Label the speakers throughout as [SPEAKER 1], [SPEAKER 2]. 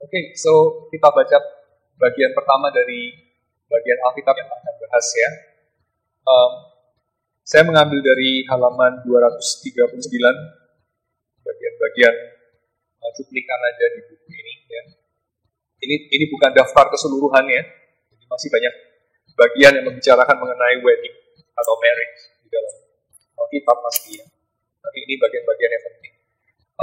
[SPEAKER 1] Oke, so kita baca bagian pertama dari bagian Alkitab yang akan bahas ya. Saya mengambil dari halaman 239, bagian-bagian cuplikan aja di buku ini ya. Ini bukan daftar keseluruhan ya, jadi masih banyak bagian yang membicarakan mengenai wedding atau marriage di dalam Alkitab pasti ya. Tapi ini bagian-bagian yang penting.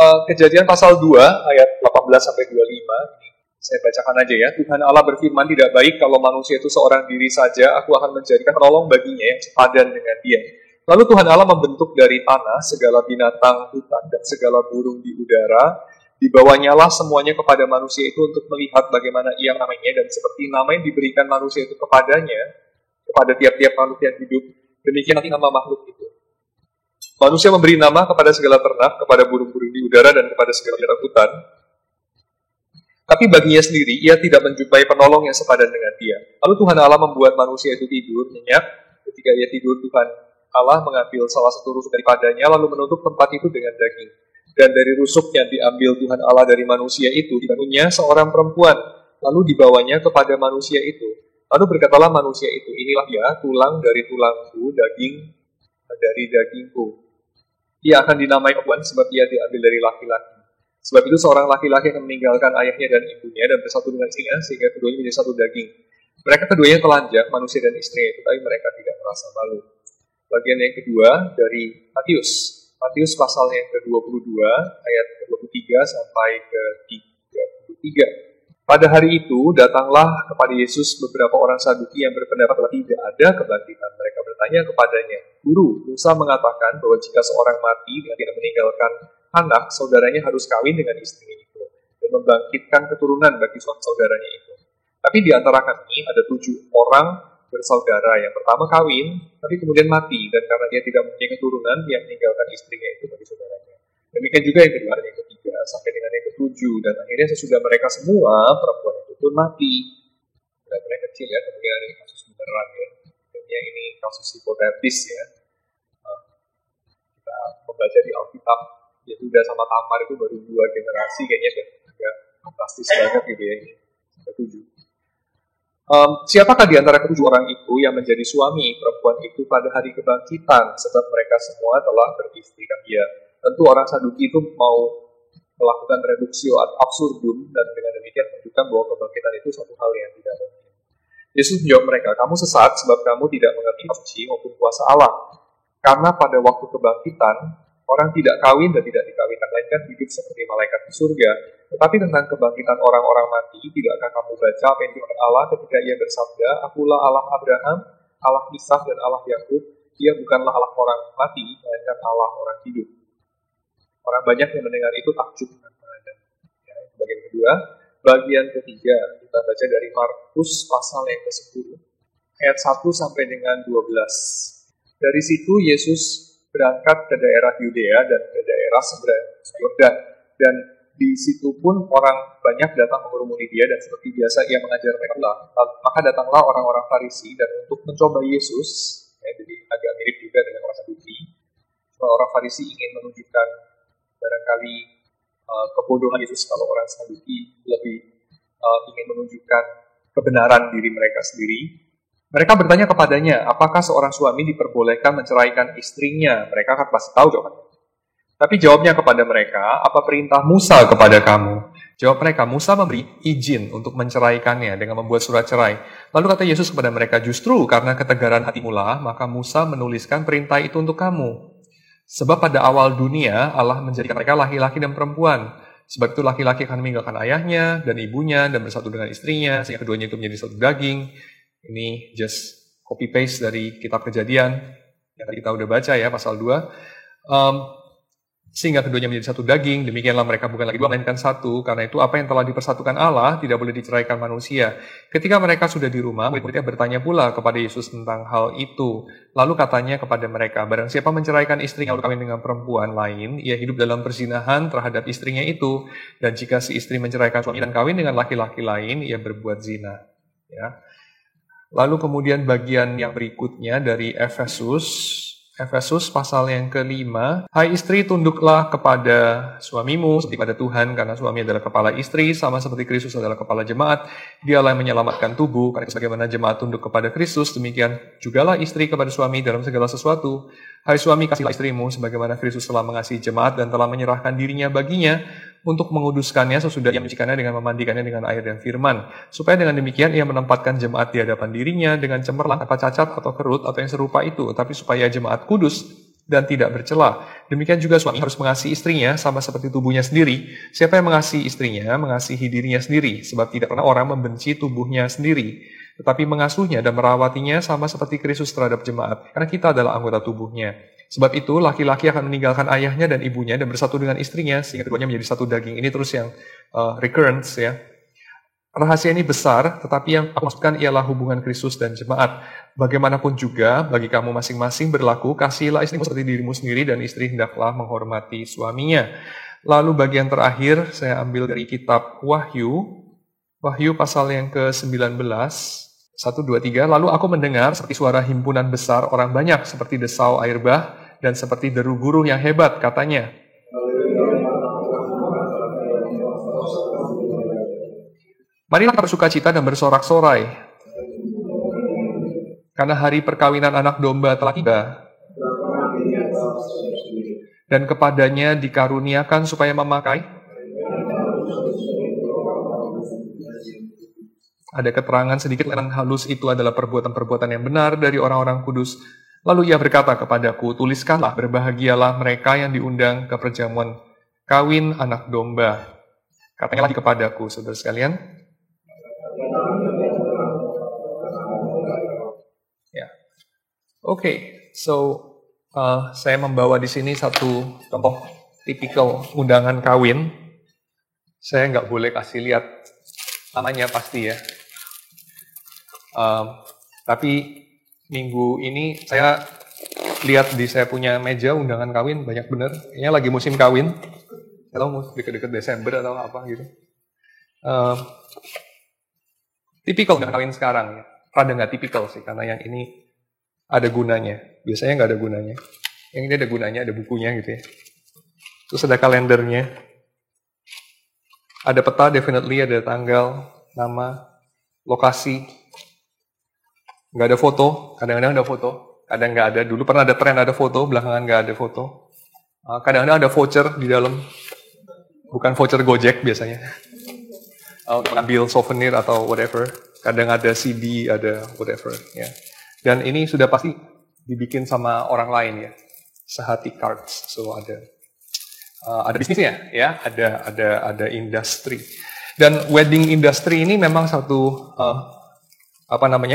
[SPEAKER 1] Kejadian pasal 2 ayat 18-25 ini saya bacakan aja ya. Tuhan Allah berfirman, tidak baik kalau manusia itu seorang diri saja, aku akan menjadikan penolong baginya yang sepadan dengan dia. Lalu Tuhan Allah membentuk dari tanah segala binatang hutan dan segala burung di udara, dibawanyalah semuanya kepada manusia itu untuk melihat bagaimana ia namanya, dan seperti nama yang diberikan manusia itu kepadanya, kepada tiap-tiap makhluk yang hidup, demikian nanti nama makhluk itu. Manusia memberi nama kepada segala ternak, kepada burung-burung di udara, dan kepada segala binatang hutan. Tapi baginya sendiri, ia tidak menjumpai penolong yang sepadan dengan dia. Lalu Tuhan Allah membuat manusia itu tidur, nyenyak. Ketika ia tidur, Tuhan Allah mengambil salah satu rusuk daripadanya, lalu menutup tempat itu dengan daging. Dan dari rusuk yang diambil Tuhan Allah dari manusia itu, dibangunnya seorang perempuan, lalu dibawanya kepada manusia itu. Lalu berkatalah manusia itu, inilah dia, tulang dari tulangku, daging dari dagingku. Ia akan dinamai perempuan sebab ia diambil dari laki-laki. Sebab itu seorang laki-laki akan meninggalkan ayahnya dan ibunya dan bersatu dengan istrinya sehingga keduanya menjadi satu daging. Mereka keduanya telanjang, manusia dan istrinya itu, tapi mereka tidak merasa malu. Bagian yang kedua dari Matius. Matius pasal yang ke-22 ayat ke-23 sampai ke-33. Pada hari itu datanglah kepada Yesus beberapa orang Saduki yang berpendapat bahwa tidak ada kebangkitan. Mereka bertanya kepadanya, Guru, Musa mengatakan bahwa jika seorang mati dan tidak meninggalkan anak, saudaranya harus kawin dengan istrinya itu dan membangkitkan keturunan bagi saudaranya itu. Tapi di antara kami ada 7 orang bersaudara. Yang pertama kawin, tapi kemudian mati, dan karena dia tidak mempunyai keturunan, dia meninggalkan istrinya itu bagi saudaranya. Demikian juga yang kedua dan yang ketiga, sampai dengan yang ke-7, dan akhirnya sesudah mereka semua, perempuan itu pun mati. Benar-benar kecil ya, kemungkinan ini kasus beneran ya. Kayaknya ini kasus hipotetis ya. Kita membaca di Alkitab, Yehuda sama Tamar itu baru 2 generasi, kayaknya agak fantastis banget gitu ya. Sampai 7. Siapakah di antara ke-7 orang itu yang menjadi suami perempuan itu pada hari kebangkitan, sebab mereka semua telah beristri kan dia. Tentu orang Saduki itu mau melakukan reduksio ad absurdum, dan dengan demikian menunjukkan bahwa kebangkitan itu suatu hal yang tidak mungkin. Yesus menjawab mereka, kamu sesat sebab kamu tidak mengerti suci maupun kuasa Allah. Karena pada waktu kebangkitan, orang tidak kawin dan tidak dikawinkan, melainkan hidup seperti malaikat di surga. Tetapi tentang kebangkitan orang-orang mati, tidakkah kamu baca apa yang dikatakan Allah ketika ia bersabda, akulah Allah Abraham, Allah Ishak dan Allah Yakub. Ia bukanlah Allah orang mati, melainkan Allah orang hidup. Orang banyak yang mendengar itu takjub dengan mengadang. Ya, bagian kedua. Bagian ketiga, kita baca dari Markus pasal yang ke-10, ayat 1 sampai dengan 12. Dari situ Yesus berangkat ke daerah Yudea dan ke daerah seberang Yordan. Dan di situ pun orang banyak datang mengerumuni dia, dan seperti biasa ia mengajar mereka. Maka datanglah orang-orang Farisi dan untuk mencoba Yesus, ya, jadi agak mirip juga dengan orang Saduki. Orang Farisi ingin menunjukkan barangkali kebodohan Yesus, kalau orang Saduki lebih ingin menunjukkan kebenaran diri mereka sendiri. Mereka bertanya kepadanya, apakah seorang suami diperbolehkan menceraikan istrinya? Mereka akan pasti tahu jawabannya. Tapi jawabnya kepada mereka, apa perintah Musa kepada kamu? Jawab mereka, Musa memberi izin untuk menceraikannya dengan membuat surat cerai. Lalu kata Yesus kepada mereka, justru karena ketegaran hatimu lah, maka Musa menuliskan perintah itu untuk kamu. Sebab pada awal dunia, Allah menjadikan mereka laki-laki dan perempuan. Sebab itu laki-laki akan meninggalkan ayahnya dan ibunya dan bersatu dengan istrinya, sehingga keduanya itu menjadi satu daging. Ini just copy-paste dari kitab Kejadian, yang tadi kita udah baca ya, pasal 2. Sehingga keduanya menjadi satu daging, demikianlah mereka bukan lagi 2, melainkan satu. Karena itu apa yang telah dipersatukan Allah tidak boleh diceraikan manusia. Ketika mereka sudah di rumah, murid-muridnya bertanya pula kepada Yesus tentang hal itu. Lalu katanya kepada mereka, barang siapa menceraikan istrinya lalu kawin dengan perempuan lain, ia hidup dalam perzinahan terhadap istrinya itu. Dan jika si istri menceraikan suami dan kawin dengan laki-laki lain, ia berbuat zina. Ya. Lalu kemudian bagian yang berikutnya dari Efesus Efesus pasal yang ke-5. Hai istri, tunduklah kepada suamimu seperti pada Tuhan, karena suami adalah kepala istri, sama seperti Kristus adalah kepala jemaat. Dialah yang menyelamatkan tubuh, karena sebagaimana jemaat tunduk kepada Kristus, demikian jugalah istri kepada suami dalam segala sesuatu. Hai suami, kasihlah istrimu, sebagaimana Kristus telah mengasihi jemaat dan telah menyerahkan dirinya baginya, untuk menguduskannya sesudah ia menyucikannya dengan memandikannya dengan air dan firman, supaya dengan demikian ia menempatkan jemaat di hadapan dirinya dengan cemerlang, tanpa cacat atau kerut atau yang serupa itu, tapi supaya jemaat kudus dan tidak bercela. Demikian juga suami harus mengasihi istrinya sama seperti tubuhnya sendiri. Siapa yang mengasihi istrinya, mengasihi dirinya sendiri, sebab tidak pernah orang membenci tubuhnya sendiri, tetapi mengasuhnya dan merawatinya sama seperti Kristus terhadap jemaat, karena kita adalah anggota tubuhnya. Sebab itu, laki-laki akan meninggalkan ayahnya dan ibunya dan bersatu dengan istrinya, sehingga keduanya menjadi satu daging. Ini terus yang recurrence ya. Rahasia ini besar, tetapi yang aku maksudkan ialah hubungan Kristus dan jemaat. Bagaimanapun juga, bagi kamu masing-masing berlaku, kasihilah istrimu seperti dirimu sendiri, dan istri hendaklah menghormati suaminya. Lalu bagian terakhir, saya ambil dari kitab Wahyu. Wahyu pasal yang ke-19. 1, 2, 3. Lalu aku mendengar seperti suara himpunan besar orang banyak, seperti desau air bah, dan seperti deru guru yang hebat, katanya. Marilah kita bersukacita dan bersorak-sorai, karena hari perkawinan anak domba telah tiba, dan kepadanya dikaruniakan supaya memakai. Ada keterangan sedikit tentang halus itu adalah perbuatan-perbuatan yang benar dari orang-orang kudus. Lalu ia berkata kepadaku, tuliskanlah, berbahagialah mereka yang diundang ke perjamuan kawin anak domba. Katanya lagi kepadaku, saudara sekalian. Ya, oke. So saya membawa di sini satu contoh tipikal undangan kawin. Saya nggak boleh kasih lihat namanya pasti ya. Tapi minggu ini saya lihat di saya punya meja undangan kawin banyak bener. Ini lagi musim kawin. Kalau deket-deket Desember atau apa gitu. Tipikal undangan kawin sekarang ya. Rada nggak tipikal sih, karena yang ini ada gunanya. Biasanya nggak ada gunanya. Yang ini ada gunanya, ada bukunya gitu ya. Terus ada kalendernya. Ada peta, definitely ada tanggal, nama, lokasi. Nggak ada foto, kadang-kadang ada foto, kadang nggak ada. Dulu pernah ada tren ada foto, belakangan nggak ada foto. Kadang-kadang ada voucher di dalam, bukan voucher Gojek biasanya. Ambil souvenir atau whatever. Kadang ada CD, ada whatever. Ya. Dan ini sudah pasti dibikin sama orang lain ya, sehati cards. So ada bisnisnya, ya, ada industri. Dan wedding industry ini memang satu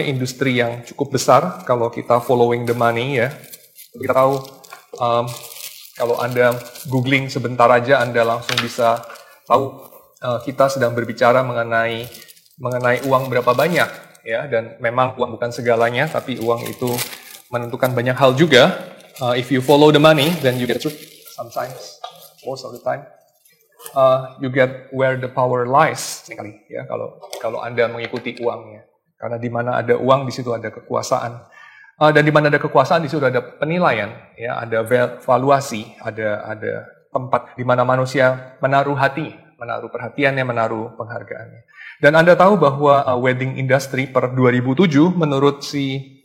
[SPEAKER 1] industri yang cukup besar kalau kita following the money ya. Kita tahu kalau Anda googling sebentar aja Anda langsung bisa tahu kita sedang berbicara mengenai uang berapa banyak ya, dan memang uang bukan segalanya, tapi uang itu menentukan banyak hal juga. If you follow the money, then you get truth. Sometimes, most of the time, you get where the power lies. Ya, kalau Anda mengikuti uangnya. Karena di mana ada uang, di situ ada kekuasaan. Dan di mana ada kekuasaan, di situ ada penilaian, ya, ada valuasi, ada tempat di mana manusia menaruh hati, menaruh perhatiannya, menaruh penghargaannya. Dan Anda tahu bahwa wedding industry per 2007, menurut si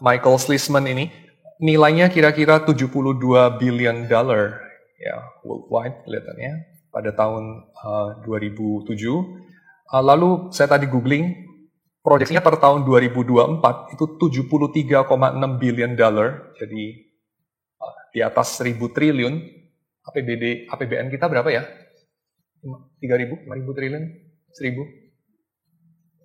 [SPEAKER 1] Michael Schlissman ini, nilainya kira-kira $72 billion, ya, worldwide kelihatannya, pada tahun 2007. Lalu saya tadi googling, proyeksinya per tahun 2024 itu $73,6 billion, jadi di atas 1.000 triliun. APBN kita berapa ya? 3.000, 5.000 triliun, 1.000?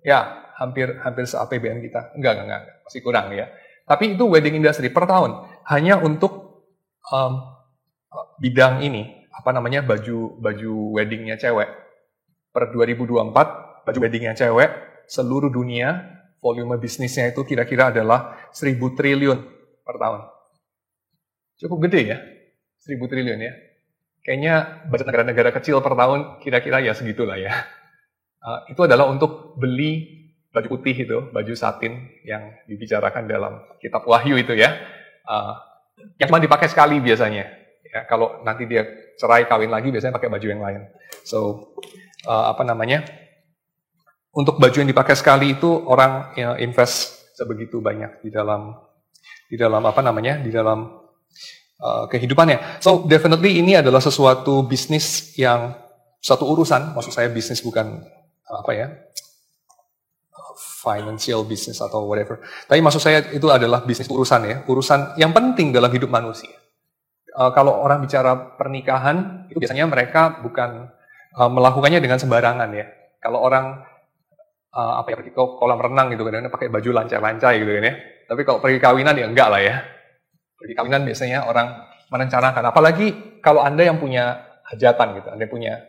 [SPEAKER 1] Ya, hampir se-APBN kita. Enggak, masih kurang ya. Tapi itu wedding industry per tahun, hanya untuk bidang ini, baju weddingnya cewek. Per 2024, baju weddingnya cewek, seluruh dunia, volume bisnisnya itu kira-kira adalah 1.000 triliun per tahun. Cukup gede ya, 1.000 triliun ya. Kayaknya budget negara-negara kecil per tahun kira-kira ya segitulah ya. Itu adalah untuk beli baju putih itu, baju satin yang dibicarakan dalam kitab Wahyu itu ya. yang cuma dipakai sekali biasanya. Ya, kalau nanti dia cerai kawin lagi biasanya pakai baju yang lain. So untuk baju yang dipakai sekali itu orang invest sebegitu banyak di dalam kehidupannya. So definitely ini adalah sesuatu bisnis yang satu urusan. Maksud saya bisnis bukan financial business atau whatever. Tapi maksud saya itu adalah bisnis urusan yang penting dalam hidup manusia. Kalau orang bicara pernikahan itu biasanya mereka bukan melakukannya dengan sembarangan ya. Kalau orang pergi ke kolam renang gitu kadang-kadang pakai baju lancai-lancai gitu kan ya. Tapi kalau pergi kawinan ya enggak lah ya. Pergi kawinan biasanya orang merencanakan, apalagi kalau Anda yang punya hajatan gitu, Anda punya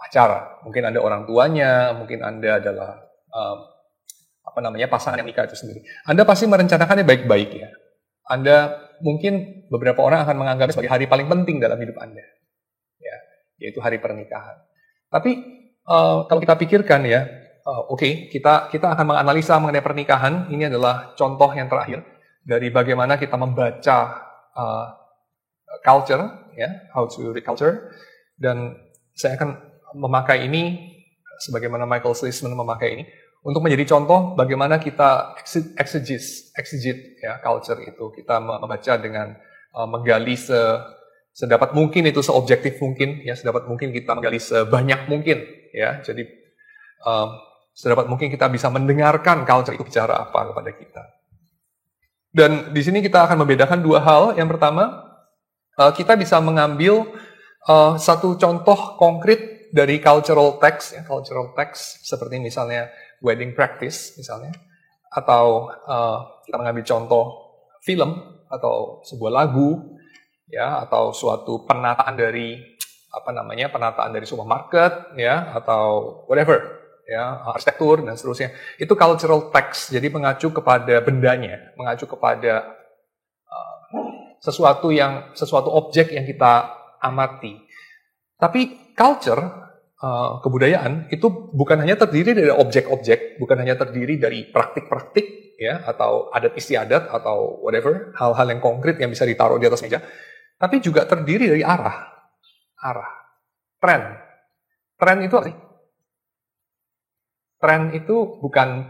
[SPEAKER 1] acara, mungkin Anda orang tuanya, mungkin Anda adalah pasangan yang nikah itu sendiri. Anda pasti merencanakannya baik-baik ya. Anda mungkin beberapa orang akan menganggapnya sebagai hari paling penting dalam hidup Anda, ya, yaitu hari pernikahan. Tapi kalau kita pikirkan ya, kita akan menganalisa mengenai pernikahan. Ini adalah contoh yang terakhir dari bagaimana kita membaca culture, ya, how to read culture. Dan saya akan memakai ini, sebagaimana Michael Schlissman memakai ini, untuk menjadi contoh bagaimana kita exegete ya, culture itu. Kita membaca dengan menggali sedapat mungkin itu, seobjektif mungkin, ya, sedapat mungkin kita menggali sebanyak mungkin, ya. Jadi sedapat mungkin kita bisa mendengarkan culture itu bicara apa kepada kita. Dan di sini kita akan membedakan dua hal. Yang pertama, kita bisa mengambil satu contoh konkret dari cultural text, ya, cultural text seperti misalnya wedding practice misalnya, atau kita mengambil contoh film atau sebuah lagu, ya, atau suatu penataan dari sebuah market, ya, atau whatever. Ya, arsitektur dan seterusnya. Itu cultural text, jadi mengacu kepada bendanya, mengacu kepada sesuatu objek yang kita amati. Tapi culture, kebudayaan itu bukan hanya terdiri dari objek-objek, bukan hanya terdiri dari praktik-praktik, ya, atau adat istiadat atau whatever, hal-hal yang konkret yang bisa ditaruh di atas meja, tapi juga terdiri dari arah, tren. Tren itu apa sih? Tren itu bukan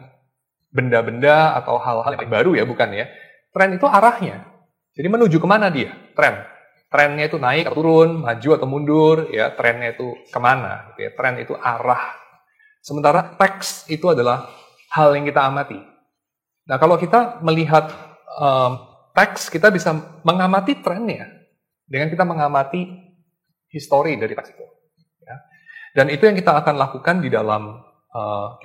[SPEAKER 1] benda-benda atau hal-hal yang baru ya, bukan ya. Tren itu arahnya. Jadi menuju kemana dia? Trennya itu naik atau turun, maju atau mundur, ya. Trennya itu kemana? Gitu ya. Tren itu arah. Sementara teks itu adalah hal yang kita amati. Nah, kalau kita melihat teks, kita bisa mengamati trennya dengan kita mengamati histori dari teks itu. Ya. Dan itu yang kita akan lakukan di dalam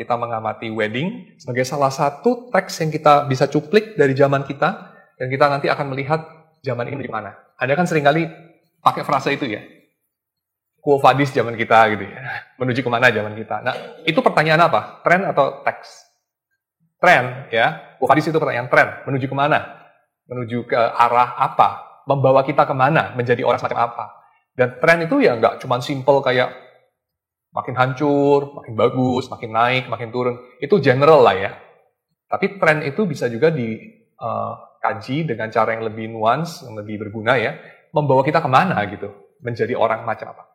[SPEAKER 1] kita mengamati wedding sebagai salah satu teks yang kita bisa cuplik dari zaman kita, dan kita nanti akan melihat zaman ini di mana. Anda kan seringkali pakai frasa itu ya, quo vadis zaman kita gitu ya, menuju kemana zaman kita. Nah, itu pertanyaan apa? Tren atau teks? Tren, ya. Quo vadis itu pertanyaan tren, menuju kemana? Menuju ke arah apa? Membawa kita kemana? Menjadi orang semacam apa? Dan tren itu ya nggak cuma simple kayak makin hancur, makin bagus, makin naik, makin turun. Itu general lah ya. Tapi tren itu bisa juga dikaji dengan cara yang lebih nuans, yang lebih berguna ya. Membawa kita kemana gitu. Menjadi orang macam apa.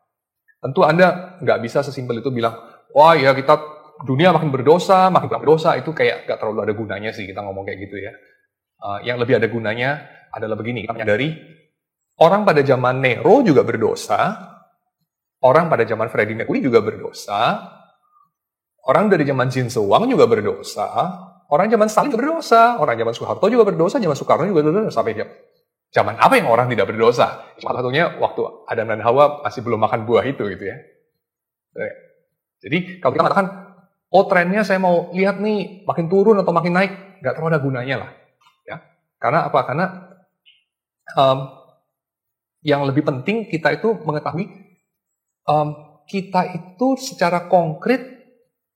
[SPEAKER 1] Tentu Anda nggak bisa sesimpel itu bilang, wah ya kita dunia makin berdosa, itu kayak nggak terlalu ada gunanya sih kita ngomong kayak gitu ya. Yang lebih ada gunanya adalah begini. Kita menyadari, orang pada zaman Nero juga berdosa. Orang pada zaman Freddie Mercury juga berdosa. Orang dari zaman Jin Sewang juga berdosa. Orang zaman Stalin juga berdosa. Orang zaman Soeharto juga berdosa. Zaman Soekarno juga berdosa. Sampai zaman apa yang orang tidak berdosa? Salah satunya waktu Adam dan Hawa masih belum makan buah itu gitu ya. Jadi kalau kita mengatakan, oh trennya saya mau lihat nih makin turun atau makin naik, nggak terlalu ada gunanya lah. Ya. Karena apa? Karena yang lebih penting kita itu mengetahui kita itu secara konkret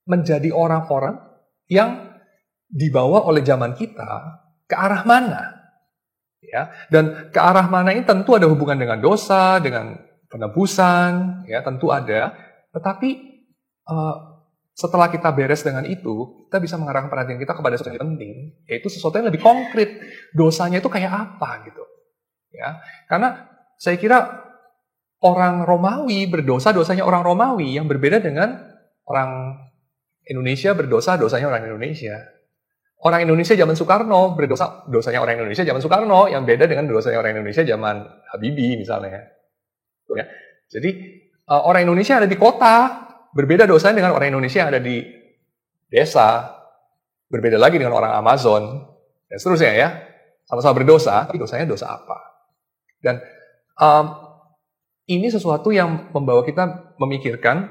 [SPEAKER 1] menjadi orang-orang yang dibawa oleh zaman kita ke arah mana, ya. Dan ke arah mana ini tentu ada hubungan dengan dosa, dengan penebusan, ya, tentu ada. Tetapi setelah kita beres dengan itu, kita bisa mengarahkan perhatian kita kepada sesuatu yang penting, yaitu sesuatu yang lebih konkret. Dosanya itu kayak apa gitu. Ya, karena saya kira orang Romawi berdosa, dosanya orang Romawi yang berbeda dengan orang Indonesia berdosa, dosanya orang Indonesia. Orang Indonesia zaman Soekarno berdosa, dosanya orang Indonesia zaman Soekarno, yang beda dengan dosanya orang Indonesia zaman Habibie misalnya. Ya. Jadi orang Indonesia ada di kota, berbeda dosanya dengan orang Indonesia yang ada di desa, berbeda lagi dengan orang Amazon, dan seterusnya ya. Sama-sama berdosa, tapi dosanya dosa apa? Dan ini sesuatu yang membawa kita memikirkan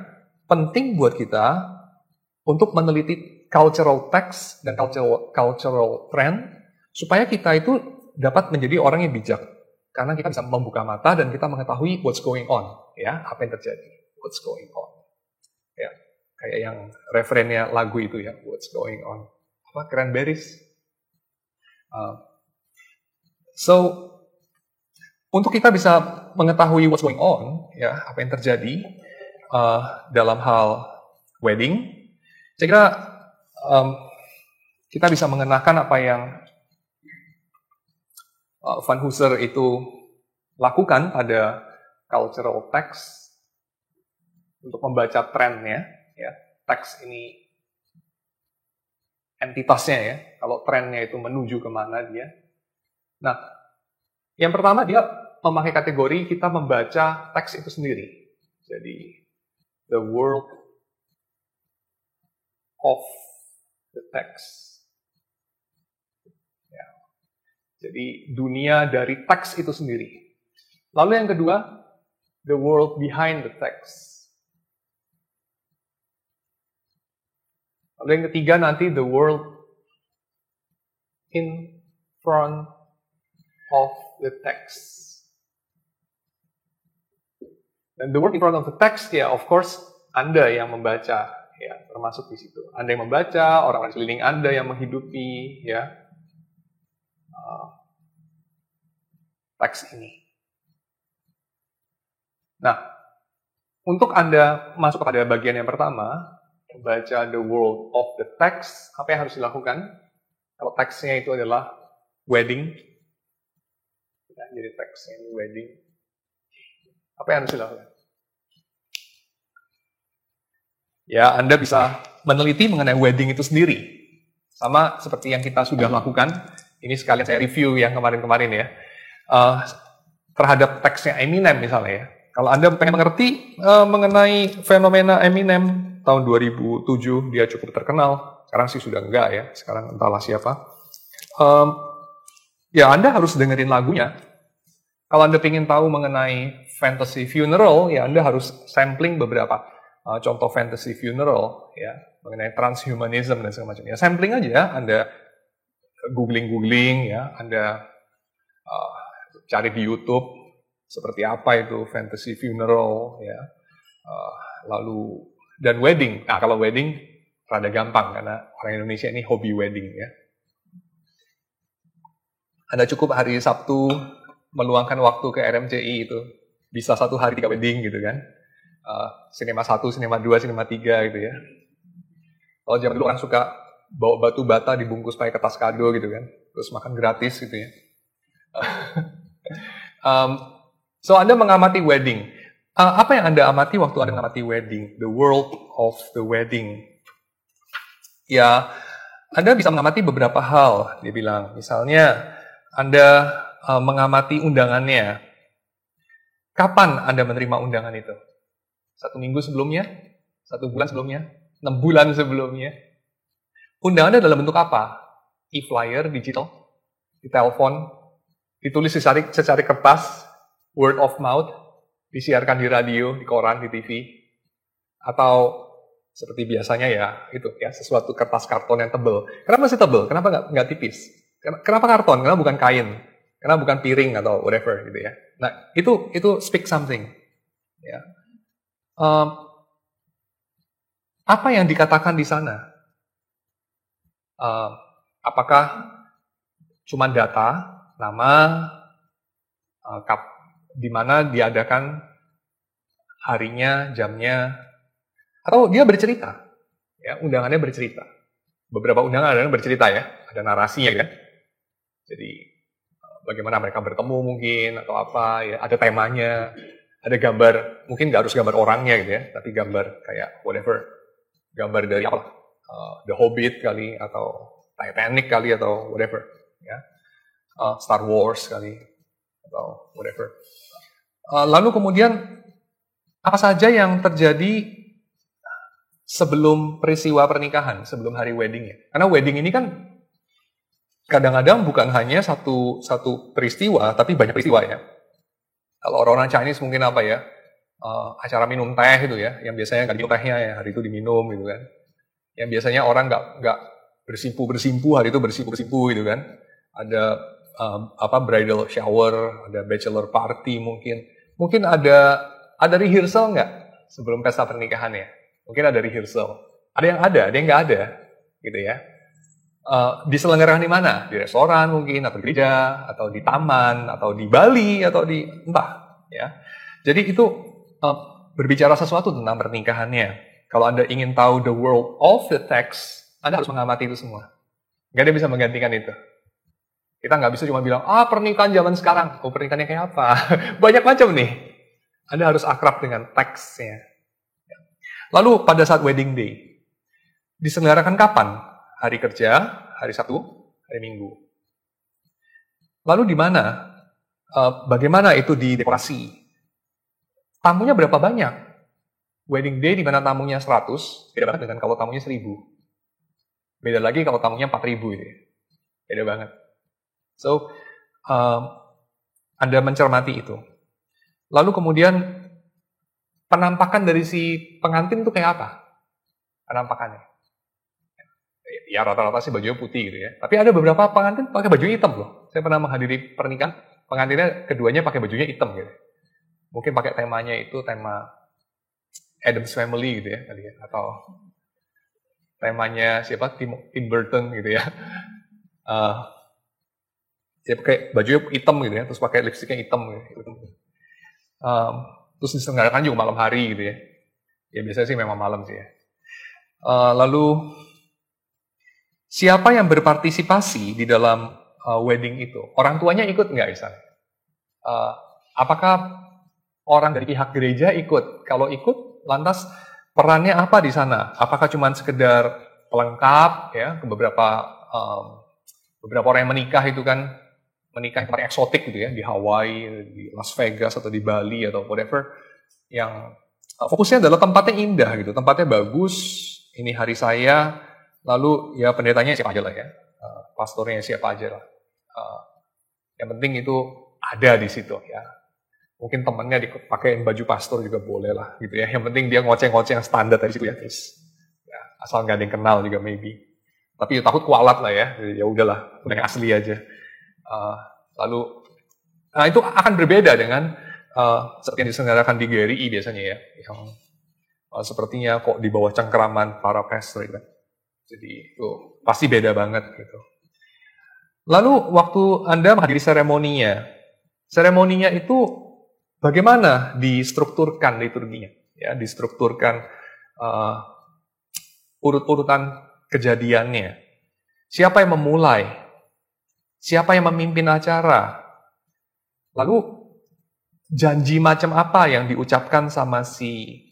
[SPEAKER 1] penting buat kita untuk meneliti cultural text dan cultural trend supaya kita itu dapat menjadi orang yang bijak. Karena kita bisa membuka mata dan kita mengetahui what's going on, ya, apa yang terjadi, what's going on. Ya, kayak yang referennya lagu itu ya, what's going on. Apa? Cranberries. So, untuk kita bisa mengetahui what's going on, ya, apa yang terjadi dalam hal wedding, saya kira kita bisa mengenakan apa yang Van Hooser itu lakukan pada cultural text untuk membaca trennya, ya. Teks ini entitasnya ya, kalau trennya itu menuju kemana dia. Nah, yang pertama dia memakai kategori kita membaca teks itu sendiri. Jadi, the world of the text. Ya. Jadi, dunia dari teks itu sendiri. Lalu yang kedua, the world behind the text. Lalu yang ketiga nanti, the world in front of the text. Dan the world in front of the text, ya of course, Anda yang membaca, ya termasuk di situ. Anda yang membaca, orang-orang sekeliling Anda yang menghidupi, ya teks ini. Nah, untuk Anda masuk kepada bagian yang pertama, membaca the world of the text, apa yang harus dilakukan? Kalau teksnya itu adalah wedding, ya, jadi teksnya ini wedding, apa yang harus dilakukan? Ya, Anda bisa meneliti mengenai wedding itu sendiri. Sama seperti yang kita sudah lakukan. Ini sekalian saya review yang kemarin-kemarin ya. Terhadap teksnya Eminem misalnya ya. Kalau Anda pengen mengerti mengenai fenomena Eminem, tahun 2007 dia cukup terkenal. Sekarang sih sudah enggak ya. Sekarang entahlah siapa. Ya, Anda harus dengerin lagunya. Kalau Anda ingin tahu mengenai fantasy funeral, ya Anda harus sampling beberapa contoh fantasy funeral, ya, mengenai transhumanism dan segala macam. Ya, sampling aja, Anda googling, ya, Anda cari di YouTube seperti apa itu fantasy funeral, ya, lalu dan wedding. Nah, kalau wedding rada gampang karena orang Indonesia ini hobi wedding, ya. Anda cukup hari Sabtu meluangkan waktu ke RMCI itu, bisa 1 hari 3 wedding gitu kan. Sinema 1, sinema 2, sinema 3 gitu ya. Kalau zaman dulu orang suka bawa batu bata dibungkus pakai kertas kado gitu kan. Terus makan gratis gitu ya. So Anda mengamati wedding. Apa yang Anda amati waktu Anda mengamati wedding? The world of the wedding. Ya, Anda bisa mengamati beberapa hal, dia bilang. Misalnya, Anda mengamati undangannya. Kapan Anda menerima undangan itu? 1 minggu sebelumnya? 1 bulan sebelumnya? 6 bulan sebelumnya? Undangannya dalam bentuk apa? E-flyer, digital, di telepon, ditulis secara kertas, word of mouth, disiarkan di radio, di koran, di TV, atau seperti biasanya ya, itu ya, sesuatu kertas karton yang tebal. Kenapa masih tebal? Kenapa nggak tipis? Kenapa karton? Kenapa bukan kain? Kenapa bukan piring atau whatever gitu ya? Nah, itu speak something. Ya. Apa yang dikatakan di sana? Apakah cuma data, nama, di mana diadakan harinya, jamnya, atau dia bercerita? Ya, undangannya bercerita. Beberapa undangan ada yang bercerita ya, ada narasinya kan. Jadi bagaimana mereka bertemu mungkin atau apa ya, ada temanya, ada gambar, mungkin nggak harus gambar orangnya gitu ya, tapi gambar kayak whatever, gambar dari apa, The Hobbit kali atau Titanic kali atau whatever, ya, Star Wars kali atau whatever. Lalu kemudian apa saja yang terjadi sebelum peristiwa pernikahan, sebelum hari weddingnya. Karena wedding ini kan kadang-kadang bukan hanya satu peristiwa, tapi banyak peristiwa ya. Kalau orang-orang Chinese mungkin apa ya, acara minum teh itu ya, yang biasanya nggak diminum tehnya ya, hari itu diminum gitu kan. Yang biasanya orang nggak bersimpu, hari itu bersimpu gitu kan. Ada bridal shower, ada bachelor party mungkin. Mungkin ada rehearsal nggak sebelum pesta pernikahannya? Mungkin ada rehearsal. Ada yang nggak ada, gitu ya. Diselenggarakan di mana? Di restoran mungkin, atau di gereja, atau di taman, atau di Bali, atau di entah. Ya. Jadi itu berbicara sesuatu tentang pernikahannya. Kalau Anda ingin tahu the world of the text, Anda harus mengamati itu semua. Nggak ada yang bisa menggantikan itu. Kita nggak bisa cuma bilang, pernikahan zaman sekarang. Pernikahannya kayak apa? Banyak macam nih. Anda harus akrab dengan teksnya. Lalu pada saat wedding day, diselenggarakan kapan? Hari kerja, hari Sabtu, hari Minggu. Lalu di mana? Bagaimana itu didekorasi? Tamunya berapa banyak? Wedding day di mana tamunya 100, beda banget dengan kalau tamunya 1000. Beda lagi kalau tamunya 4000 itu. Beda banget. So, Anda mencermati itu. Lalu kemudian penampakan dari si pengantin itu kayak apa? Penampakannya. Ya rata-rata sih bajunya putih gitu ya. Tapi ada beberapa pengantin pakai baju hitam loh. Saya pernah menghadiri pernikahan, pengantinnya keduanya pakai bajunya hitam gitu. Mungkin pakai temanya itu tema Addams Family gitu ya kali ya, atau temanya siapa, Tim Burton gitu ya. Dia pakai baju hitam gitu ya, terus pakai lipstiknya hitam gitu. Terus diselenggarakan juga malam hari gitu ya. Ya biasanya sih memang malam sih ya. Lalu siapa yang berpartisipasi di dalam wedding itu? Orang tuanya ikut nggak misalnya? Apakah orang dari pihak gereja ikut? Kalau ikut, lantas perannya apa di sana? Apakah cuma sekedar pelengkap ya? Beberapa orang yang menikah itu kan menikah yang paling eksotik gitu ya, di Hawaii, di Las Vegas, atau di Bali, atau whatever, yang fokusnya adalah tempatnya indah gitu, tempatnya bagus, ini hari saya, lalu ya pendetanya siapa aja lah ya, pastornya siapa aja lah, yang penting itu ada di situ ya, mungkin temannya dipakein baju pastor juga boleh lah gitu ya, yang penting dia ngoceh-ngoceh yang standar dari situ ya, terus ya, asal nggak ada yang kenal juga maybe, tapi takut kualat lah ya udahlah, udah yang asli aja. Lalu itu akan berbeda dengan seperti yang diselenggarakan di GRI biasanya ya, yang sepertinya kok di bawah cengkeraman para pastor kan. Jadi itu pasti beda banget gitu. Lalu waktu Anda menghadiri seremoninya itu bagaimana distrukturkan liturginya? Ya, distrukturkan urut-urutan kejadiannya. Siapa yang memulai? Siapa yang memimpin acara? Lalu janji macam apa yang diucapkan sama si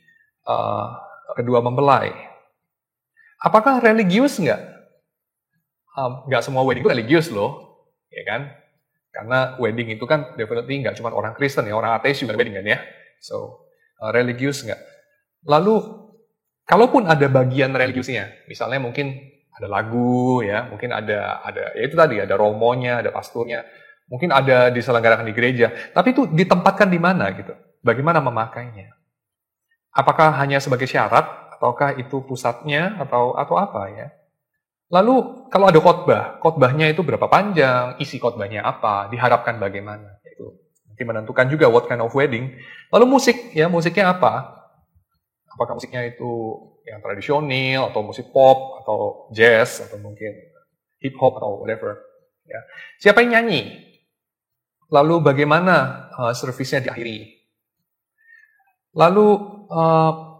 [SPEAKER 1] kedua mempelai? Apakah religius nggak? Nggak semua wedding itu religius loh, ya kan? Karena wedding itu kan definitely nggak cuma orang Kristen ya, orang ateis juga wedding kan ya. So religius nggak? Lalu kalaupun ada bagian religiusnya, misalnya mungkin ada lagu ya, mungkin ada ya itu tadi ada romonya, ada pasturnya, mungkin ada diselenggarakan di gereja, tapi itu ditempatkan di mana gitu? Bagaimana memakainya? Apakah hanya sebagai syarat ataukah itu pusatnya atau apa ya? Lalu kalau ada khotbahnya itu berapa panjang, isi khotbahnya apa, diharapkan bagaimana? Itu nanti menentukan juga what kind of wedding. Lalu musik ya, musiknya apa? Apakah musiknya itu yang tradisional, atau musik pop, atau jazz, atau mungkin hip hop, atau whatever. Ya. Siapa yang nyanyi? Lalu bagaimana servisnya diakhiri? Lalu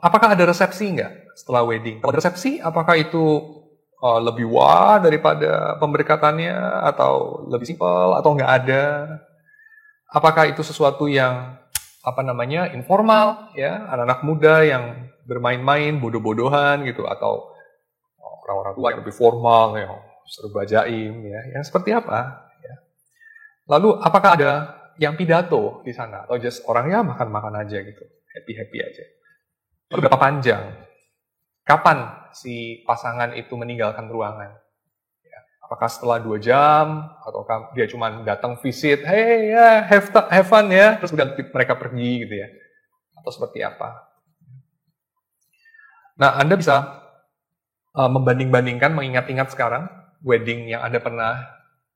[SPEAKER 1] apakah ada resepsi nggak? setelah wedding? Kalau resepsi, apakah itu lebih wah daripada pemberkatannya, atau lebih simpel, atau nggak ada? Apakah itu sesuatu yang informal, ya, anak-anak muda yang bermain-main, bodoh-bodohan gitu, atau orang-orang tua yang lebih formal, yang serba jaim, ya, yang seperti apa? Ya. Lalu apakah ada yang pidato di sana, atau just orangnya makan-makan aja gitu, happy-happy aja? Lalu berapa panjang? Kapan si pasangan itu meninggalkan ruangan? Ya, apakah setelah 2 jam, atau dia cuma datang visit, hey ya, have fun ya, terus udah mereka pergi gitu ya? Atau seperti apa? Nah, Anda bisa membanding-bandingkan, mengingat-ingat sekarang wedding yang Anda pernah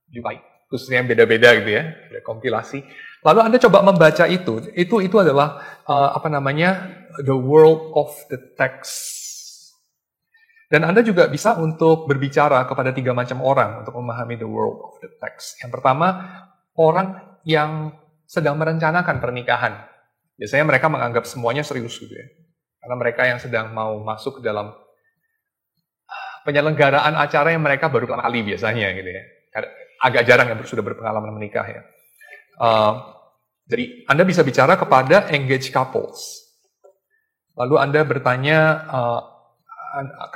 [SPEAKER 1] jumpai, khususnya yang beda-beda gitu ya, ada kompilasi. Lalu Anda coba membaca itu adalah the world of the text. Dan Anda juga bisa untuk berbicara kepada 3 macam orang untuk memahami the world of the text. Yang pertama, orang yang sedang merencanakan pernikahan. Biasanya mereka menganggap semuanya serius gitu ya. Karena mereka yang sedang mau masuk ke dalam penyelenggaraan acara yang mereka baru pertama kali biasanya gitu ya. Agak jarang yang sudah berpengalaman menikah ya. Jadi Anda bisa bicara kepada engaged couples. Lalu Anda bertanya,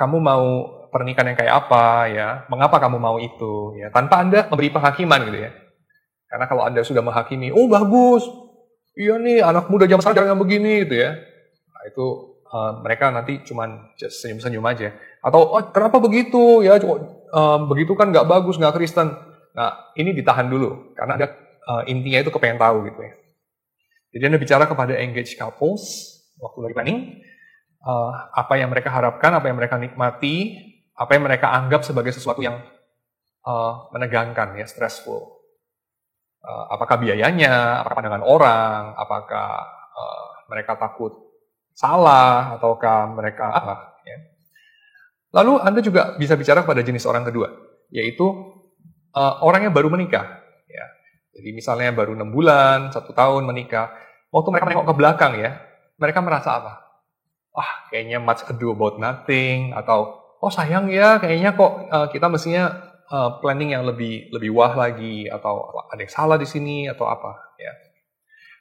[SPEAKER 1] kamu mau pernikahan yang kayak apa ya? Mengapa kamu mau itu ya? Tanpa Anda memberi penghakiman gitu ya. Karena kalau Anda sudah menghakimi, oh bagus, iya nih anak muda zaman sekarang yang begini gitu ya. Nah, itu mereka nanti cuman just senyum-senyum aja. Atau kenapa begitu ya? Begitu kan nggak bagus, nggak Kristen. Nah ini ditahan dulu karena ada intinya itu kepengen tahu gitu ya. Jadi Anda bicara kepada engaged couples waktu lagi planning. Apa yang mereka harapkan, apa yang mereka nikmati, apa yang mereka anggap sebagai sesuatu yang menegangkan, ya, stressful. Apakah biayanya, apakah pandangan orang, apakah mereka takut salah, ataukah mereka apa. Ya. Lalu Anda juga bisa bicara pada jenis orang kedua, yaitu orang yang baru menikah. Ya. Jadi misalnya baru 6 bulan, 1 tahun menikah, waktu mereka menengok ke belakang ya, mereka merasa apa? Kayaknya much ado about nothing, atau sayang ya, kayaknya kok kita mestinya planning yang lebih wah lagi, atau ada yang salah di sini atau apa ya.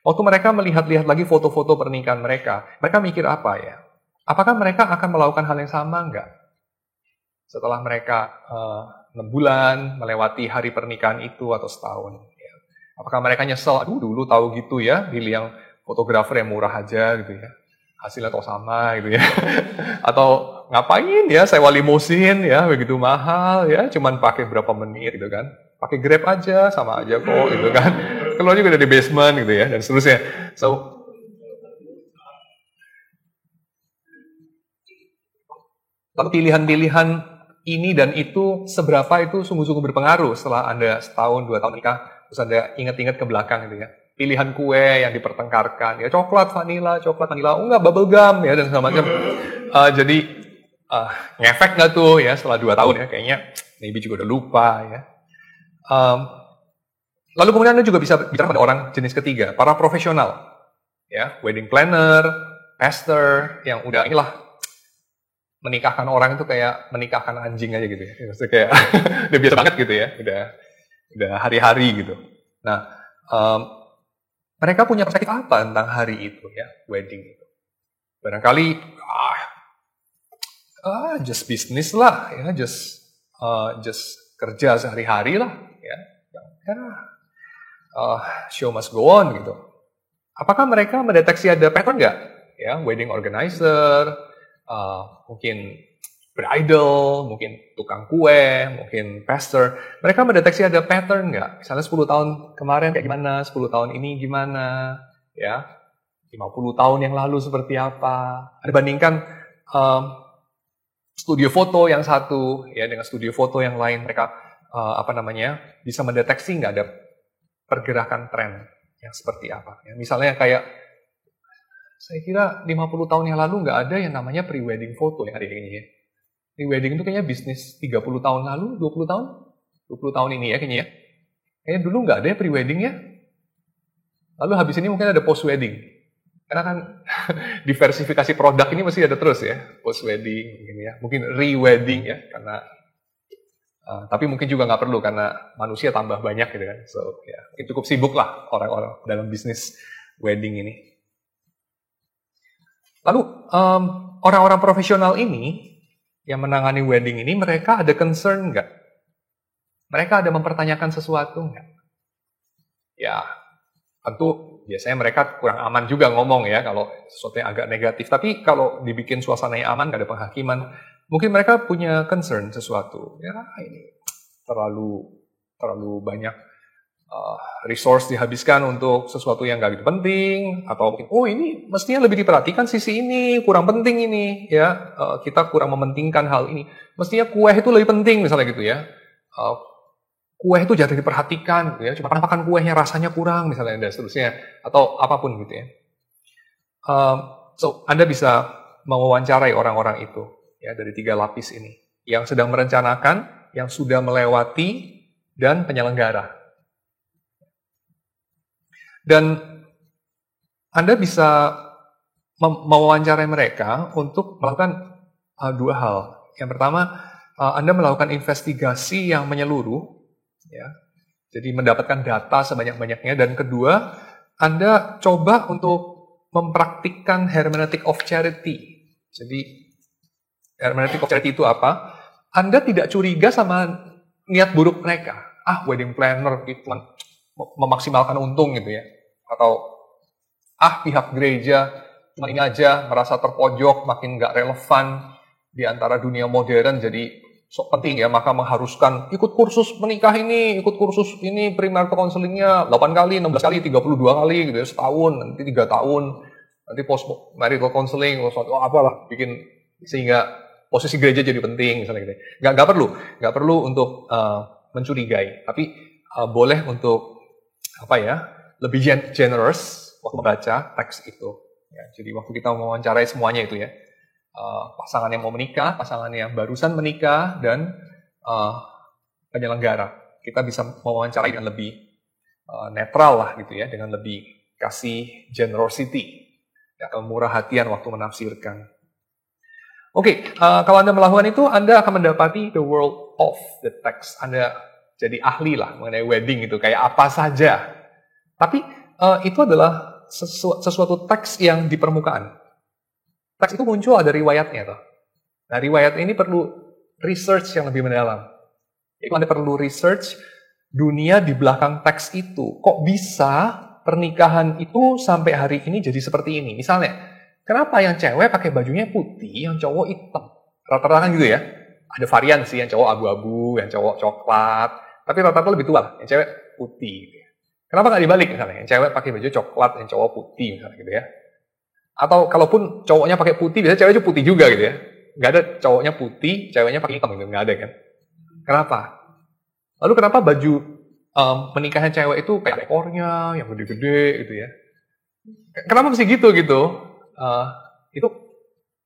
[SPEAKER 1] Waktu mereka melihat-lihat lagi foto-foto pernikahan mereka mikir apa ya? Apakah mereka akan melakukan hal yang sama enggak? Setelah mereka 6 bulan melewati hari pernikahan itu atau setahun ya. Apakah mereka nyesel, dulu tahu gitu ya, pilih yang fotografer yang murah aja gitu ya. Hasilnya kok sama gitu ya. Atau ngapain ya sewa limusin ya begitu mahal ya, cuman pakai berapa menit gitu kan. Pakai Grab aja sama aja kok gitu kan. Keluar juga dari basement gitu ya dan seterusnya. Lalu pilihan-pilihan ini dan itu seberapa itu sungguh-sungguh berpengaruh setelah Anda setahun 2 tahun nikah, terus Anda ingat-ingat ke belakang gitu ya. Pilihan kue yang dipertengkarkan, ya coklat vanilla, enggak bubble gum ya dan segala macam. Jadi ngefek nggak tuh ya setelah 2 tahun ya, kayaknya maybe juga udah lupa ya. Lalu kemudian Anda juga bisa bicara pada orang jenis ketiga, para profesional, ya wedding planner, pastor yang udah menikahkan orang itu kayak menikahkan anjing aja gitu ya, maksudnya kayak udah biasa banget gitu ya, udah hari-hari gitu. Nah. Mereka punya perspektif apa tentang hari itu ya, wedding itu? Barangkali just business lah ya, just kerja sehari-hari lah ya. Show must go on gitu. Apakah mereka mendeteksi ada pattern nggak? Ya, wedding organizer, mungkin bridal, mungkin tukang kue, mungkin pastor, mereka mendeteksi ada pattern nggak? Misalnya 10 tahun kemarin kayak gimana, 10 tahun ini gimana, ya, 50 tahun yang lalu seperti apa. Ada bandingkan studio foto yang satu ya dengan studio foto yang lain, mereka bisa mendeteksi nggak ada pergerakan tren yang seperti apa. Ya, misalnya kayak, saya kira 50 tahun yang lalu nggak ada yang namanya pre-wedding foto yang ada ini ya. Pre-wedding itu kayaknya bisnis 30 tahun lalu, 20 tahun? 20 tahun ini ya kayaknya ya. Kayaknya dulu nggak ada ya pre-wedding ya. Lalu habis ini mungkin ada post-wedding. Karena kan diversifikasi produk ini masih ada terus ya, post wedding mungkin re-wedding ya, karena tapi mungkin juga nggak perlu karena manusia tambah banyak gitu kan. So ya, cukup sibuk lah orang-orang dalam bisnis wedding ini. Lalu orang-orang profesional ini yang menangani wedding ini, mereka ada concern nggak? Mereka ada mempertanyakan sesuatu nggak? Ya, tentu biasanya mereka kurang aman juga ngomong ya kalau sesuatu yang agak negatif. Tapi kalau dibikin suasananya aman, nggak ada penghakiman, mungkin mereka punya concern sesuatu. Ya, ini terlalu banyak resource dihabiskan untuk sesuatu yang nggak gitu penting, atau mungkin ini mestinya lebih diperhatikan sisi ini, kurang penting ini, ya kita kurang mementingkan hal ini. Mestinya kue itu lebih penting misalnya gitu ya. Kue itu jarang diperhatikan, gitu ya. Cuma makan kuenya rasanya kurang misalnya dan seterusnya, atau apapun gitu ya. So Anda bisa mewawancarai orang-orang itu ya dari 3 lapis ini, yang sedang merencanakan, yang sudah melewati, dan penyelenggara. Dan Anda bisa mewawancarai mereka untuk melakukan 2 hal. Yang pertama, Anda melakukan investigasi yang menyeluruh, ya. Jadi mendapatkan data sebanyak-banyaknya. Dan kedua, Anda coba untuk mempraktikkan hermeneutic of charity. Jadi hermeneutic of charity itu apa? Anda tidak curiga sama niat buruk mereka. Wedding planner itu memaksimalkan untung gitu ya. Atau pihak gereja cuma ini aja merasa terpojok, makin nggak relevan di antara dunia modern, jadi sok penting ya, maka mengharuskan ikut kursus menikah ini, ikut kursus ini premarital counselingnya 8 kali, 16 kali, 32 kali gitu ya, setahun, nanti 3 tahun, nanti post marital counseling, apalah, bikin sehingga posisi gereja jadi penting misalnya gitu. Nggak perlu untuk mencurigai, tapi boleh untuk lebih generous waktu membaca teks itu. Ya, jadi waktu kita mewawancarai semuanya itu ya, pasangan yang mau menikah, pasangan yang barusan menikah, dan penyelenggara, kita bisa mewawancarai dengan lebih netral lah gitu ya, dengan lebih kasih generosity, ya, kemurah hatian waktu menafsirkan. Oke, kalau Anda melakukan itu, Anda akan mendapati the world of the text. Anda jadi ahli lah mengenai wedding itu, kayak apa saja. Tapi itu adalah sesuatu teks yang di permukaan. Teks itu muncul ada riwayatnya. Nah, riwayat ini perlu research yang lebih mendalam. Jadi Anda perlu research dunia di belakang teks itu. Kok bisa pernikahan itu sampai hari ini jadi seperti ini? Misalnya, kenapa yang cewek pakai bajunya putih, yang cowok hitam? Rata-rata kan gitu ya. Ada varian sih, yang cowok abu-abu, yang cowok coklat. Tapi rata-rata lebih tua, yang cewek putih. Kenapa nggak dibalik misalnya? Yang cewek pakai baju coklat, yang cowok putih misalnya gitu ya. Atau kalaupun cowoknya pakai putih, biasanya ceweknya putih juga gitu ya. Nggak ada cowoknya putih, ceweknya pakai hitam gitu. Nggak ada kan. Kenapa? Lalu kenapa baju menikahnya cewek itu kayak ekornya, yang gede-gede gitu ya. Kenapa mesti gitu?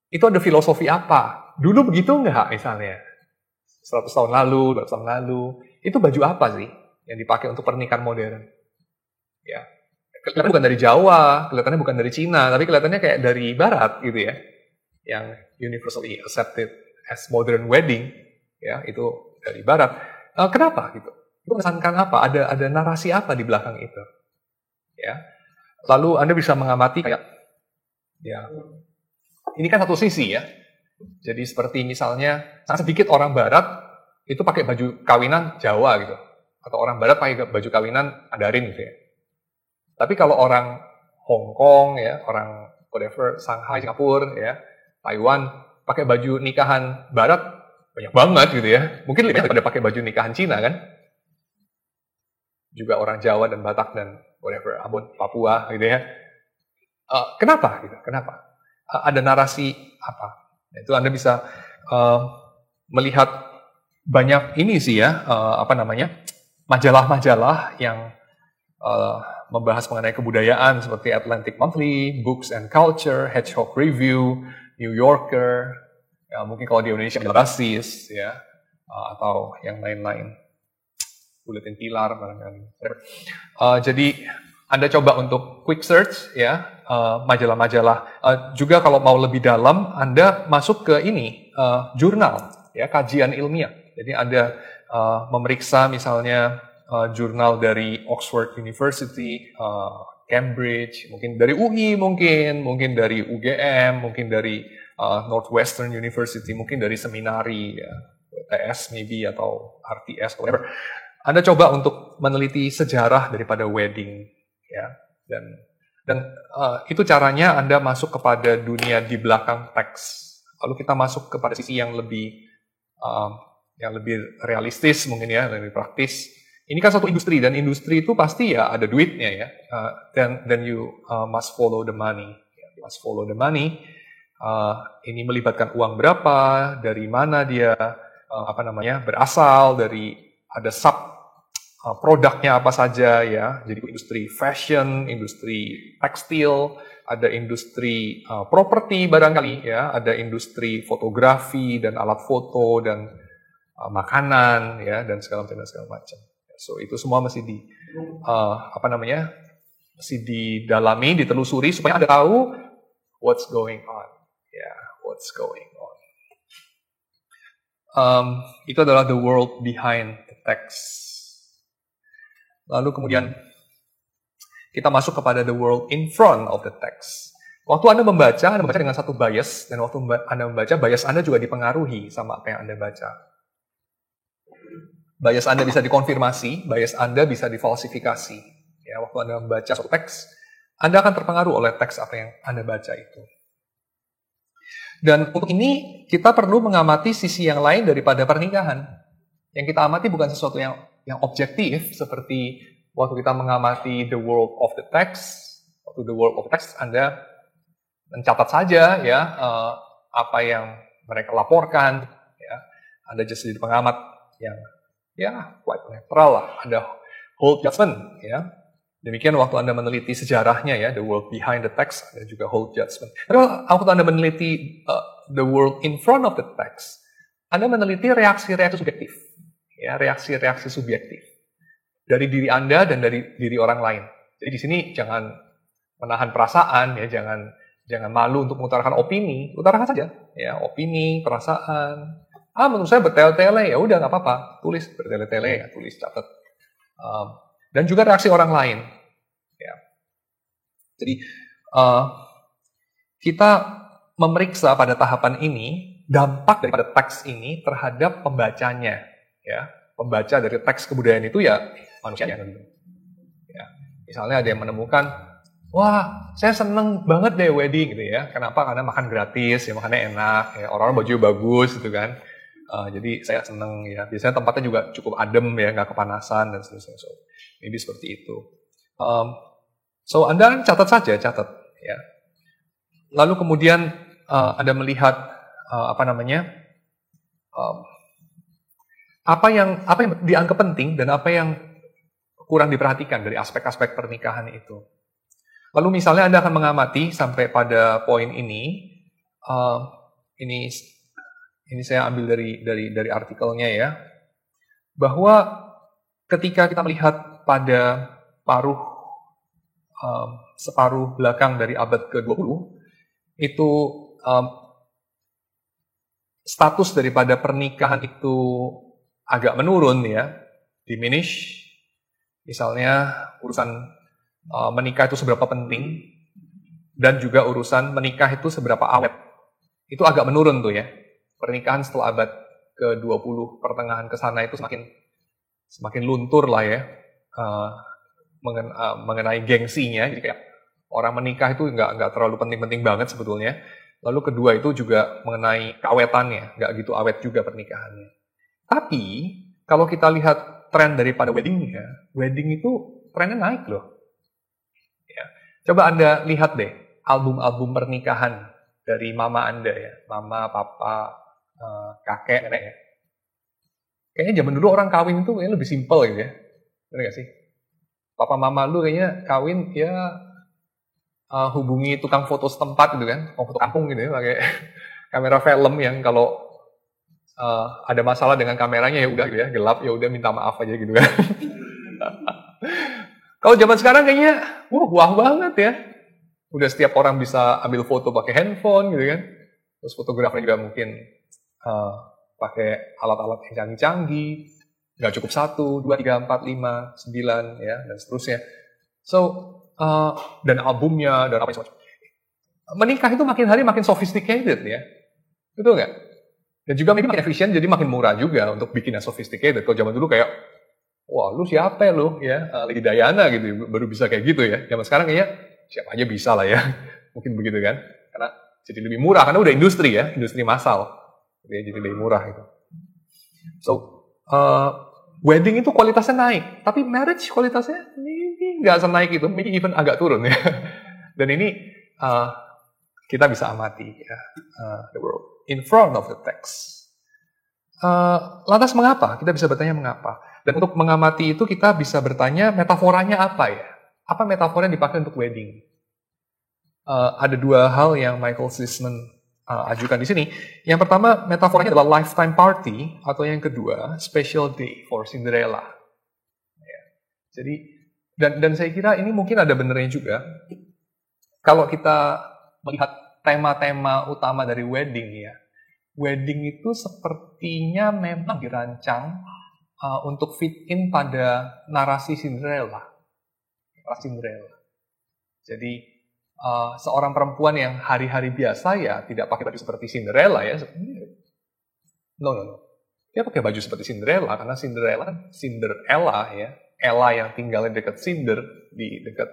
[SPEAKER 1] Itu ada filosofi apa? Dulu begitu nggak misalnya? 100 tahun lalu, 200 tahun lalu. Itu baju apa sih yang dipakai untuk pernikahan modern? Ya, kelihatannya bukan dari Jawa, kelihatannya bukan dari Cina, tapi kelihatannya kayak dari Barat gitu ya, yang universally accepted as modern wedding, ya itu dari Barat. Kenapa gitu? Itu mengesankan apa? Ada narasi apa di belakang itu? Ya, lalu Anda bisa mengamati kayak, ya, ini kan satu sisi ya. Jadi seperti misalnya sangat sedikit orang Barat itu pakai baju kawinan Jawa gitu, atau orang Barat pakai baju kawinan Mandarin gitu ya. Tapi kalau orang Hong Kong ya, orang whatever, Shanghai, Singapura ya, Taiwan, pakai baju nikahan Barat banyak banget gitu ya. Mungkin lebih banyak daripada pakai baju nikahan Cina kan. Juga orang Jawa dan Batak dan whatever, Ambon, Papua gitu ya. Kenapa gitu? Kenapa? Ada narasi apa? Itu Anda bisa melihat banyak ini sih ya, majalah-majalah yang membahas mengenai kebudayaan seperti Atlantic Monthly, Books and Culture, Hedgehog Review, New Yorker, ya, mungkin kalau di Indonesia Basis ya, atau yang lain-lain, Buletin Pilar barangkali. Jadi Anda coba untuk quick search ya, majalah-majalah. Juga kalau mau lebih dalam, Anda masuk ke ini, jurnal, ya, kajian ilmiah. Jadi Anda memeriksa misalnya jurnal dari Oxford University, Cambridge, mungkin dari UI, mungkin dari UGM, mungkin dari Northwestern University, mungkin dari seminari, ya, WTS maybe, atau RTS, whatever. Anda coba untuk meneliti sejarah daripada wedding, ya, dan itu caranya Anda masuk kepada dunia di belakang teks. Lalu kita masuk kepada sisi yang lebih realistis mungkin, ya, lebih praktis. Ini kan satu industri, dan industri itu pasti ya ada duitnya, ya. Then you must follow the money. You must follow the money. Ini melibatkan uang berapa, dari mana dia berasal, dari ada sub produknya apa saja, ya. Jadi industri fashion, industri tekstil, ada industri properti barangkali, ya, ada industri fotografi dan alat foto dan makanan, ya, dan segala macam. So itu semua mesti mesti didalami, ditelusuri supaya Anda tahu what's going on, ya, what's going on. Itu adalah the world behind the text. Lalu kemudian kita masuk kepada the world in front of the text. Waktu Anda membaca dengan satu bias, dan waktu Anda membaca, bias Anda juga dipengaruhi sama apa yang Anda baca. Bias Anda bisa dikonfirmasi, bias Anda bisa difalsifikasi. Ya, waktu Anda membaca suatu teks, Anda akan terpengaruh oleh teks apa yang Anda baca itu. Dan untuk ini, kita perlu mengamati sisi yang lain daripada pernikahan. Yang kita amati bukan sesuatu yang objektif, seperti waktu kita mengamati the world of the text. Waktu the world of the text, Anda mencatat saja, ya, apa yang mereka laporkan, ya. Anda just jadi pengamat yang, ya, quite netral lah. Ada hold judgment, ya. Demikian waktu Anda meneliti sejarahnya, ya, the world behind the text, Anda juga hold judgment. Tapi waktu Anda meneliti the world in front of the text, Anda meneliti reaksi-reaksi subjektif. Ya, reaksi-reaksi subjektif dari diri Anda dan dari diri orang lain. Jadi di sini jangan menahan perasaan, ya, jangan malu untuk mengutarakan opini, utarakan saja, ya, opini, perasaan. Menurut saya bertele-tele, ya udah nggak apa-apa, tulis bertele-tele, ya, tulis, catat. Dan juga reaksi orang lain, ya. Jadi kita memeriksa pada tahapan ini dampak daripada teks ini terhadap pembacanya. Ya, pembaca dari teks kebudayaan itu, ya, manusianya. Ya, misalnya ada yang menemukan, wah, saya seneng banget deh wedding, gitu, ya. Kenapa? Karena makan gratis, ya, makannya enak, ya, orang-orang baju bagus, gitu kan. Jadi saya seneng, ya. Biasanya tempatnya juga cukup adem, ya, nggak kepanasan dan seterusnya. So, maybe seperti itu. So Anda catat saja, ya. Lalu kemudian Anda melihat apa yang dianggap penting dan apa yang kurang diperhatikan dari aspek-aspek pernikahan itu. Lalu misalnya Anda akan mengamati sampai pada poin ini. Ini saya ambil dari artikelnya, ya, bahwa ketika kita melihat pada separuh belakang dari abad ke-20, itu status daripada pernikahan itu agak menurun, ya, diminish. Misalnya urusan menikah itu seberapa penting, dan juga urusan menikah itu seberapa awet. Itu agak menurun tuh, ya. Pernikahan setelah abad ke-20 pertengahan ke sana itu semakin luntur lah, ya, mengenai gengsinya. Jadi kayak orang menikah itu nggak terlalu penting-penting banget sebetulnya. Lalu kedua itu juga mengenai keawetannya, nggak gitu awet juga pernikahannya. Tapi kalau kita lihat tren daripada wedding itu trennya naik loh. Ya. Coba Anda lihat deh album-album pernikahan dari mama Anda, ya, mama, papa, kakek, nenek, ya. Kayaknya zaman dulu orang kawin itu kayaknya lebih simpel gitu, ya. Benar nggak sih? Papa mama lu kayaknya kawin, ya, hubungi tukang foto setempat gitu kan, foto kampung gitu, ya, pakai kamera film yang kalau ada masalah dengan kameranya, ya udah gitu, ya, gelap, ya udah minta maaf aja gitu kan. Kalau zaman sekarang kayaknya wah banget, ya. Udah setiap orang bisa ambil foto pakai handphone gitu kan. Terus fotografernya juga mungkin pakai alat-alat yang canggih-canggih. Nggak cukup 1, 2, 3, 4, 5, 9 ya dan seterusnya. So dan albumnya dan apa macam. Menikah itu makin hari makin sophisticated ya. Betul nggak? Dan juga makin efisien jadi makin murah juga untuk bikin yang sophisticated. Kalau zaman dulu kayak wah lu siapa ya lu ya Lady Diana gitu baru bisa kayak gitu ya. Zaman sekarang kayaknya siapa aja bisa lah ya. Mungkin begitu kan. Karena jadi lebih murah karena udah industri ya, industri massal. Jadi lebih murah gitu. So wedding itu kualitasnya naik, tapi marriage kualitasnya ini nggak senaik itu, maybe even agak turun ya. Dan ini kita bisa amati ya, the world in front of the text. Lantas mengapa? Kita bisa bertanya mengapa. Dan untuk mengamati itu kita bisa bertanya metaforanya apa ya? Apa metafora yang dipakai untuk wedding? Ada dua hal yang Michael Sisman ajukan di sini. Yang pertama, metaforanya adalah lifetime party, atau yang kedua, special day for Cinderella. Ya. Jadi, dan saya kira ini mungkin ada benernya juga. Kalau kita melihat tema-tema utama dari wedding ya, wedding itu sepertinya memang dirancang untuk fit in pada narasi Cinderella. Jadi, seorang perempuan yang hari-hari biasa ya tidak pakai baju seperti Cinderella ya. No. Dia pakai baju seperti Cinderella karena Cinderella ya. Ella yang tinggal di dekat Cinder, di dekat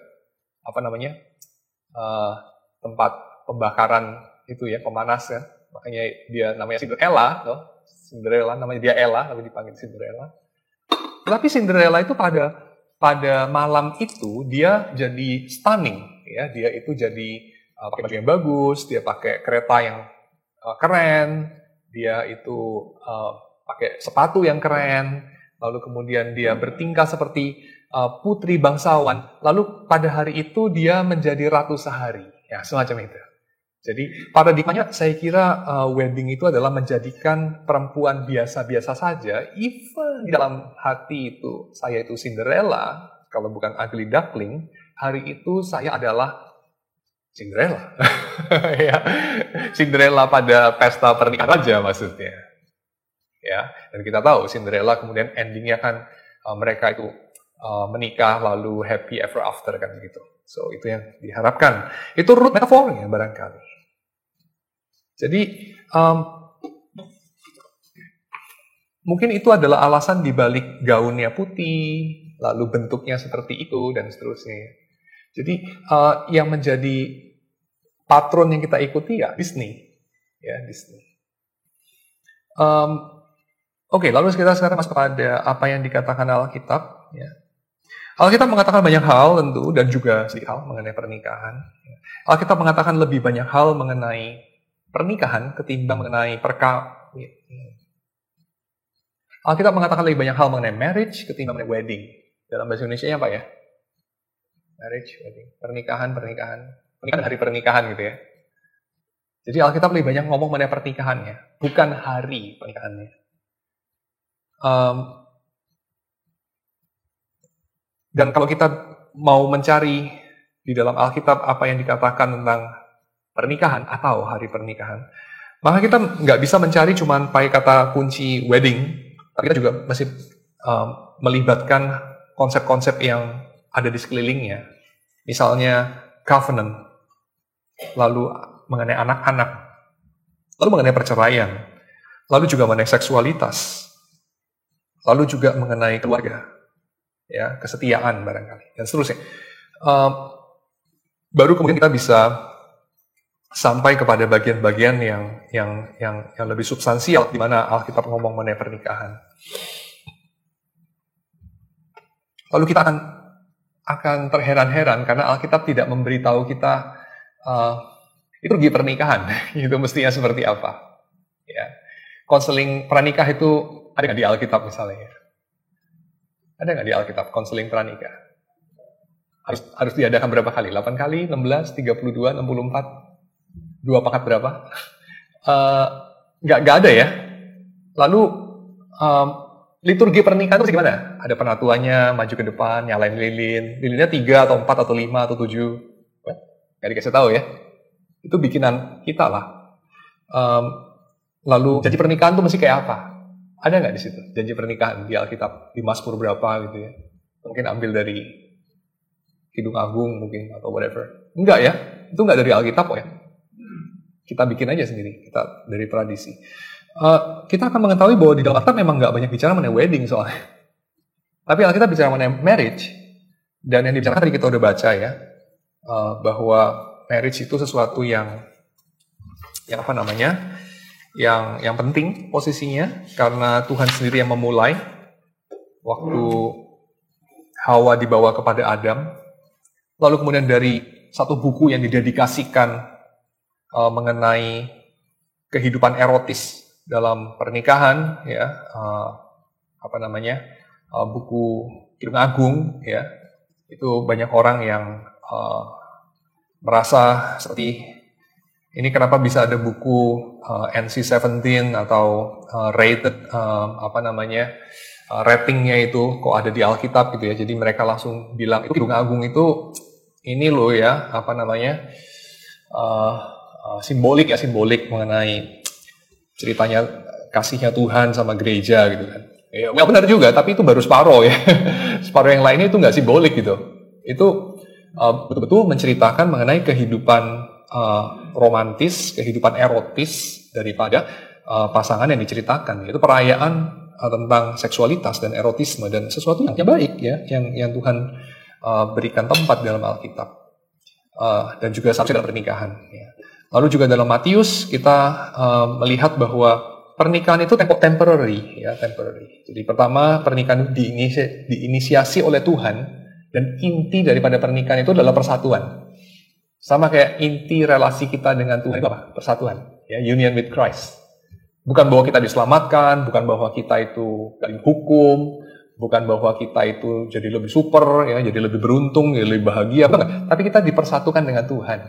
[SPEAKER 1] tempat pembakaran itu ya, pemanas ya. Makanya dia namanya Cinderella, loh. Cinderella namanya dia Ella, tapi dipanggil Cinderella. Tapi Cinderella itu pada malam itu dia jadi stunning. Ya, dia itu jadi pakai baju yang bagus, dia pakai kereta yang keren, dia itu pakai sepatu yang keren, lalu kemudian dia bertingkah seperti putri bangsawan, lalu pada hari itu dia menjadi ratu sehari, ya semacam itu. Jadi paradigmanya saya kira wedding itu adalah menjadikan perempuan biasa-biasa saja, even di dalam hati itu saya itu Cinderella, kalau bukan ugly duckling. Hari itu saya adalah Cinderella. Ya. Cinderella pada pesta pernikahan raja maksudnya. Ya, dan kita tahu Cinderella kemudian endingnya kan mereka itu menikah lalu happy ever after kan gitu. So itu yang diharapkan. Itu root metafornya barangkali. Jadi mungkin itu adalah alasan dibalik gaunnya putih, lalu bentuknya seperti itu dan seterusnya. Jadi yang menjadi patron yang kita ikuti ya Disney, ya Disney. Oke, lalu kita sekarang masuk pada apa yang dikatakan Alkitab. Ya. Alkitab mengatakan banyak hal tentu dan juga sedikit hal mengenai pernikahan. Alkitab mengatakan lebih banyak hal mengenai pernikahan ketimbang mengenai perkawin. Alkitab mengatakan lebih banyak hal mengenai marriage ketimbang mengenai wedding. Dalam bahasa Indonesia apa ya? Marriage, wedding, pernikahan, hari pernikahan gitu ya. Jadi Alkitab lebih banyak ngomong mengenai pernikahannya, bukan hari pernikahannya. Dan kalau kita mau mencari di dalam Alkitab apa yang dikatakan tentang pernikahan atau hari pernikahan, maka kita nggak bisa mencari cuma pakai kata kunci wedding, tapi kita juga masih melibatkan konsep-konsep yang ada di sekelilingnya. Misalnya covenant, lalu mengenai anak-anak, lalu mengenai perceraian, lalu juga mengenai seksualitas, lalu juga mengenai keluarga, ya kesetiaan barangkali, dan seterusnya. Baru kemudian kita bisa sampai kepada bagian-bagian yang lebih substansial, di mana Alkitab ngomong mengenai pernikahan. Lalu kita akan terheran-heran karena Alkitab tidak memberitahu kita liturgi pernikahan itu mestinya seperti apa. Ya. Konseling pranikah itu ada nggak di Alkitab misalnya? Ada nggak di Alkitab konseling pranikah? Harus diadakan berapa kali? 8 kali, 16, 32, 64? 2 pakat berapa? Nggak ada ya. Lalu liturgi pernikahan itu gimana? Ada penatuannya, maju ke depan, nyalain lilin. Lilinnya 3 atau 4 atau 5 atau 7. Nggak dikasih tahu ya. Itu bikinan kita lah. Lalu janji pernikahan itu mesti kayak apa? Ada nggak di situ janji pernikahan di Alkitab, di Mazmur berapa gitu ya? Mungkin ambil dari Kidung Agung mungkin atau whatever. Enggak ya, itu enggak dari Alkitab kok ya. Kita bikin aja sendiri, kita dari tradisi. Kita akan mengetahui bahwa di dalam Alkitab memang nggak banyak bicara mengenai wedding soalnya. Tapi Alkitab bicara mengenai marriage, dan yang dibicarakan tadi kita udah baca ya, bahwa marriage itu sesuatu yang apa namanya, yang penting posisinya, karena Tuhan sendiri yang memulai waktu Hawa dibawa kepada Adam. Lalu kemudian dari satu buku yang didedikasikan mengenai kehidupan erotis dalam pernikahan, ya, buku Kidung Agung, ya, itu banyak orang yang merasa seperti ini kenapa bisa ada buku NC-17 atau rated ratingnya itu kok ada di Alkitab gitu ya. Jadi mereka langsung bilang itu Kidung Agung itu ini loh ya, simbolik mengenai ceritanya kasihnya Tuhan sama gereja gitu kan. Ya benar juga, tapi itu baru separuh ya. Separuh yang lainnya itu nggak simbolik gitu. Itu betul-betul menceritakan mengenai kehidupan romantis, kehidupan erotis daripada pasangan yang diceritakan. Itu perayaan tentang seksualitas dan erotisme dan sesuatu yang baik ya, yang Tuhan berikan tempat dalam Alkitab dan juga seharusnya dalam pernikahan. Ya. Lalu juga dalam Matius kita melihat bahwa pernikahan itu temporary. Jadi pertama pernikahan diinisiasi oleh Tuhan dan inti daripada pernikahan itu adalah persatuan. Sama kayak inti relasi kita dengan Tuhan itu apa? Persatuan. Ya, union with Christ. Bukan bahwa kita diselamatkan, bukan bahwa kita itu dari hukum, bukan bahwa kita itu jadi lebih super, ya, jadi lebih beruntung, jadi lebih bahagia, bukan. Tapi kita dipersatukan dengan Tuhan.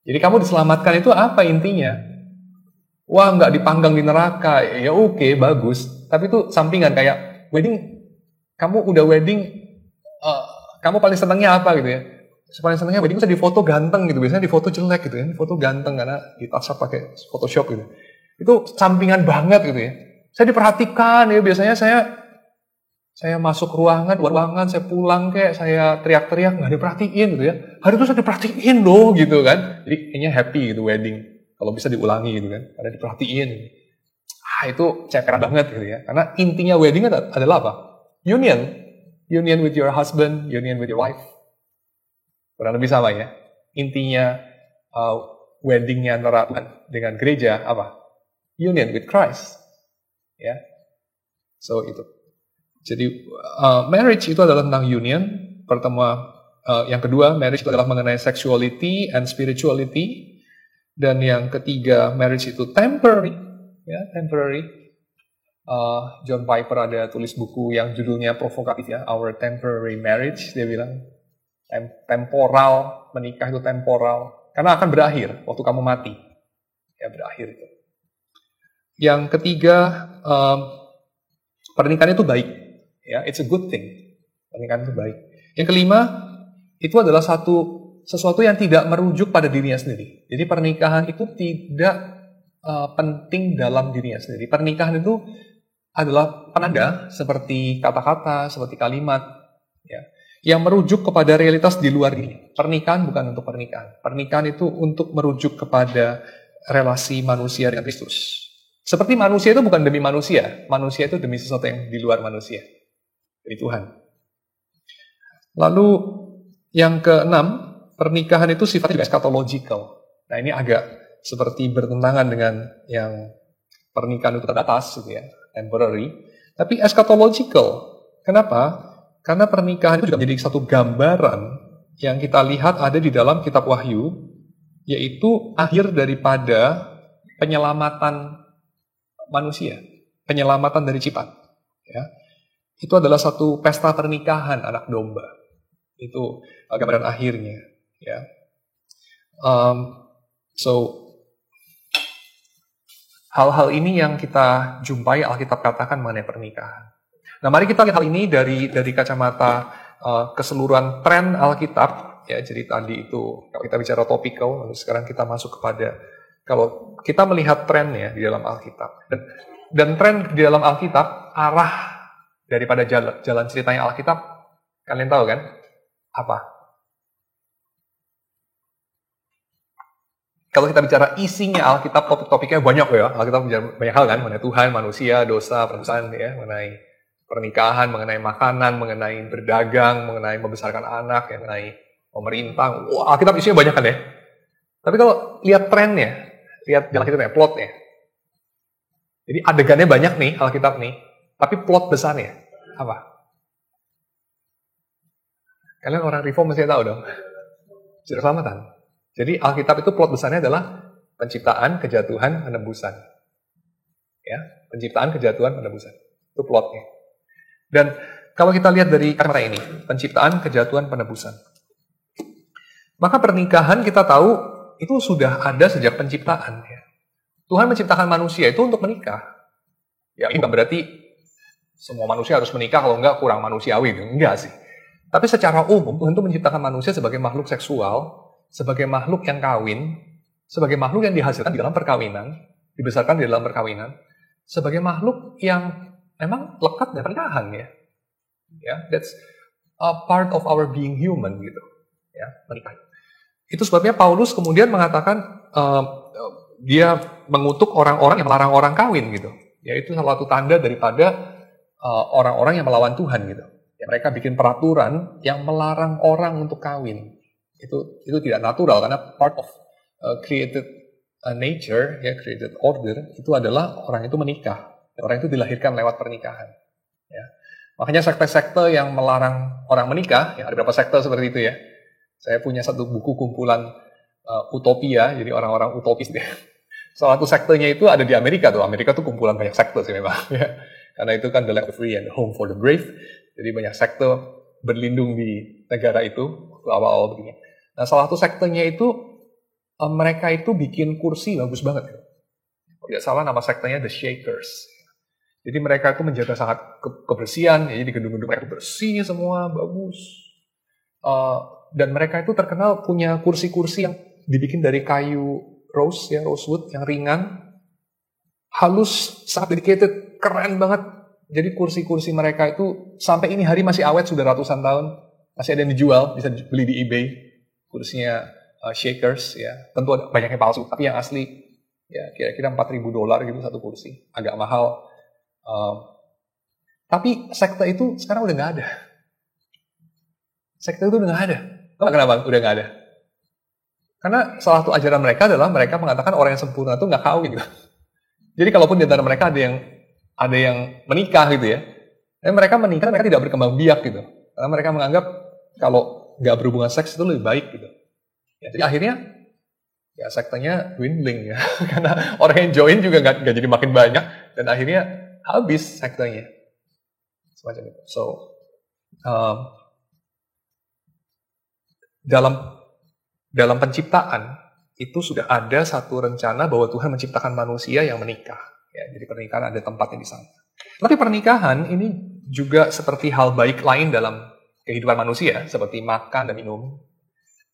[SPEAKER 1] Jadi kamu diselamatkan itu apa intinya? Wah, nggak dipanggang di neraka, ya oke, bagus. Tapi itu sampingan kayak wedding, kamu udah wedding, kamu paling senangnya apa gitu ya? Paling senangnya wedding bisa difoto ganteng gitu, biasanya difoto jelek gitu ya, difoto ganteng karena ditouch-up pakai Photoshop gitu. Itu sampingan banget gitu ya. Saya diperhatikan ya, biasanya saya masuk ruangan, saya pulang kayak saya teriak-teriak, nggak diperhatiin gitu ya. Hari itu saya diperhatiin loh gitu kan. Jadi kayaknya happy gitu wedding. Kalau bisa diulangi gitu kan, karena diperhatiin. Itu ceperan banget gitu ya. Karena intinya wedding adalah apa? Union with your husband, union with your wife. Kurang lebih sama ya. Intinya weddingnya antara dengan gereja apa? Union with Christ. Ya. So itu. Jadi marriage itu adalah tentang union. Pertama, yang kedua marriage itu adalah mengenai sexuality and spirituality. Dan yang ketiga marriage itu temporary, ya temporary. John Piper ada tulis buku yang judulnya provokatif ya, Our Temporary Marriage. Dia bilang temporal, menikah itu temporal karena akan berakhir waktu kamu mati. Ya berakhir itu. Yang ketiga pernikahan itu baik. Ya, it's a good thing. Pernikahan itu baik. Yang kelima, itu adalah sesuatu yang tidak merujuk pada dirinya sendiri. Jadi pernikahan itu tidak penting dalam dirinya sendiri. Pernikahan itu adalah penanda seperti kata-kata, seperti kalimat, ya, yang merujuk kepada realitas di luar diri. Pernikahan bukan untuk pernikahan. Pernikahan itu untuk merujuk kepada relasi manusia dengan Kristus. Seperti manusia itu bukan demi manusia. Manusia itu demi sesuatu yang di luar manusia. Dari Tuhan. Lalu yang keenam, pernikahan itu sifatnya juga eschatological. Nah ini agak seperti bertentangan dengan yang pernikahan itu terbatas, gitu ya, temporary. Tapi eschatological. Kenapa? Karena pernikahan itu juga menjadi satu gambaran yang kita lihat ada di dalam kitab Wahyu, yaitu akhir daripada penyelamatan manusia, penyelamatan dari ciptaan. Ya. Itu adalah satu pesta pernikahan anak domba. Itu gambaran akhirnya. Ya. Hal-hal ini yang kita jumpai Alkitab katakan mengenai pernikahan. Nah, mari kita lihat hal ini dari kacamata keseluruhan tren Alkitab ya. Jadi tadi itu kalau kita bicara topikal, lalu sekarang kita masuk kepada kalau kita melihat trennya di dalam Alkitab dan tren di dalam Alkitab, arah daripada jalan ceritanya Alkitab, kalian tahu kan? Apa? Kalau kita bicara isinya Alkitab, topik-topiknya banyak ya. Alkitab bicara banyak hal kan, mengenai Tuhan, manusia, dosa, perusahaan ya, mengenai pernikahan, mengenai makanan, mengenai berdagang, mengenai membesarkan anak, ya, mengenai pemerintah. Wah, Alkitab isinya banyak kan ya. Tapi kalau lihat trennya, lihat jalan Alkitab ya, plotnya. Jadi adegannya banyak nih Alkitab nih, tapi plot besarnya apa? Kalian orang reform mesti tahu dong. Sejarah keselamatan. Jadi Alkitab itu plot besarnya adalah penciptaan, kejatuhan, penebusan. Ya, penciptaan, kejatuhan, penebusan. Itu plotnya. Dan kalau kita lihat dari kata ini, penciptaan, kejatuhan, penebusan. Maka pernikahan kita tahu itu sudah ada sejak penciptaan. Ya. Tuhan menciptakan manusia itu untuk menikah. Ya, ini bukan berarti semua manusia harus menikah, kalau enggak kurang manusiawi. Enggak sih. Tapi secara umum, Tuhan itu menciptakan manusia sebagai makhluk seksual, sebagai makhluk yang kawin, sebagai makhluk yang dihasilkan di dalam perkawinan, dibesarkan di dalam perkawinan, sebagai makhluk yang memang lekat dengan pernikahan ya. Ya, that's a part of our being human gitu. Ya, menikah. Itu sebabnya Paulus kemudian mengatakan dia mengutuk orang-orang yang melarang orang kawin gitu. Yaitu salah satu tanda daripada orang-orang yang melawan Tuhan gitu. Ya, mereka bikin peraturan yang melarang orang untuk kawin. Itu tidak natural karena part of created nature, ya, created order itu adalah orang itu menikah. Orang itu dilahirkan lewat pernikahan. Ya. Makanya sekte-sekte yang melarang orang menikah, ya, ada beberapa sekte seperti itu ya. Saya punya satu buku kumpulan utopia, jadi orang-orang utopis deh. Salah satu sektenya itu ada di Amerika tuh. Amerika tuh kumpulan banyak sekte sih memang. Ya. Karena itu kan the land of free and home for the brave. Jadi banyak sekte berlindung di negara itu awal-awal begini. Nah, salah satu sektenya itu mereka itu bikin kursi bagus banget. Kalau tidak salah nama sektenya The Shakers. Jadi mereka itu menjaga sangat kebersihan. Jadi di gedung-gedung mereka bersih semua, bagus. Dan mereka itu terkenal punya kursi-kursi yang dibikin dari kayu rose, ya, rosewood yang ringan, halus, sangat dedicated, keren banget. Jadi kursi-kursi mereka itu sampai ini hari masih awet, sudah ratusan tahun, masih ada yang dijual, bisa beli di eBay. Kursinya Shakers, ya, tentu ada banyaknya palsu, tapi yang asli ya kira-kira $4.000 gitu satu kursi, agak mahal. Tapi sekte itu sekarang udah nggak ada. Sekte itu udah nggak ada. Kenapa udah nggak ada? Karena salah satu ajaran mereka adalah mereka mengatakan orang yang sempurna itu nggak kawin. Gitu. Jadi kalaupun di antara mereka ada yang menikah gitu ya, dan mereka menikah mereka tidak berkembang biak gitu, karena mereka menganggap kalau nggak berhubungan seks itu lebih baik gitu. Ya, jadi akhirnya ya sektenya dwindling ya, karena orang yang join juga nggak jadi makin banyak dan akhirnya habis sektenya. Semacam itu. So dalam penciptaan itu sudah ada satu rencana bahwa Tuhan menciptakan manusia yang menikah. Ya, jadi pernikahan ada tempatnya di sana. Tapi pernikahan ini juga seperti hal baik lain dalam kehidupan manusia, seperti makan dan minum,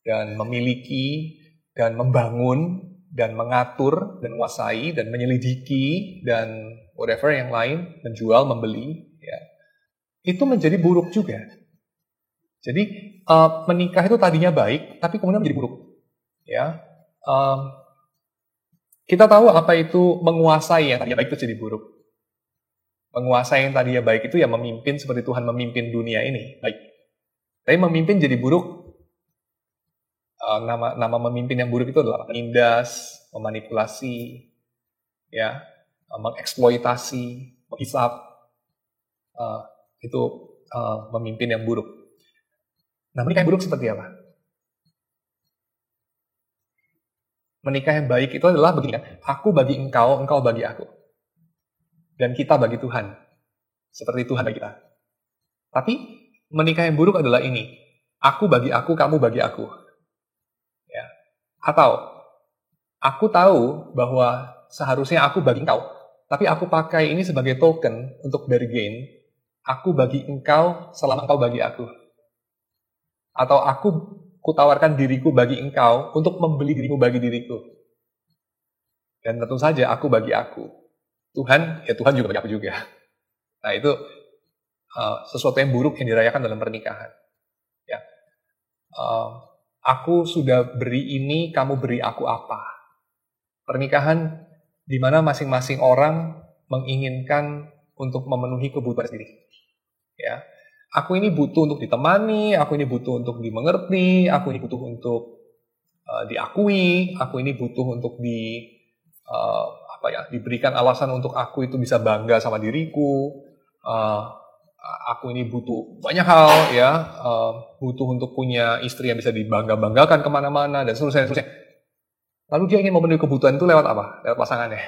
[SPEAKER 1] dan memiliki, dan membangun, dan mengatur, dan menguasai, dan menyelidiki, dan whatever yang lain, menjual, membeli, ya. Itu menjadi buruk juga. Jadi menikah itu tadinya baik, tapi kemudian menjadi buruk. Ya, kita tahu apa itu menguasai yang tadinya baik itu jadi buruk. Menguasai yang tadinya baik itu ya memimpin seperti Tuhan memimpin dunia ini, baik. Tapi memimpin jadi buruk. Nama memimpin yang buruk itu adalah menindas, memanipulasi, ya, mengeksploitasi, menghisap. Itu memimpin yang buruk. Nah, menikah yang buruk seperti apa? Menikah yang baik itu adalah begini kan, aku bagi engkau, engkau bagi aku. Dan kita bagi Tuhan. Seperti Tuhan bagi kita. Tapi menikah yang buruk adalah ini. Aku bagi aku, kamu bagi aku. Ya. Atau aku tahu bahwa seharusnya aku bagi engkau, tapi aku pakai ini sebagai token untuk bargain. Aku bagi engkau selama engkau bagi aku. Atau aku kutawarkan diriku bagi engkau untuk membeli dirimu bagi diriku. Dan tentu saja aku bagi aku. Tuhan juga bagi aku juga. Nah itu sesuatu yang buruk yang dirayakan dalam pernikahan. Ya. Aku sudah beri ini, kamu beri aku apa? Pernikahan di mana masing-masing orang menginginkan untuk memenuhi kebutuhan sendiri. Ya. Aku ini butuh untuk ditemani, aku ini butuh untuk dimengerti, aku ini butuh untuk diakui, aku ini butuh untuk diberikan alasan untuk aku itu bisa bangga sama diriku. Aku ini butuh banyak hal, ya, butuh untuk punya istri yang bisa dibangga-banggakan kemana-mana dan seterusnya. Lalu dia ingin memenuhi kebutuhan itu lewat apa? Lewat pasangannya,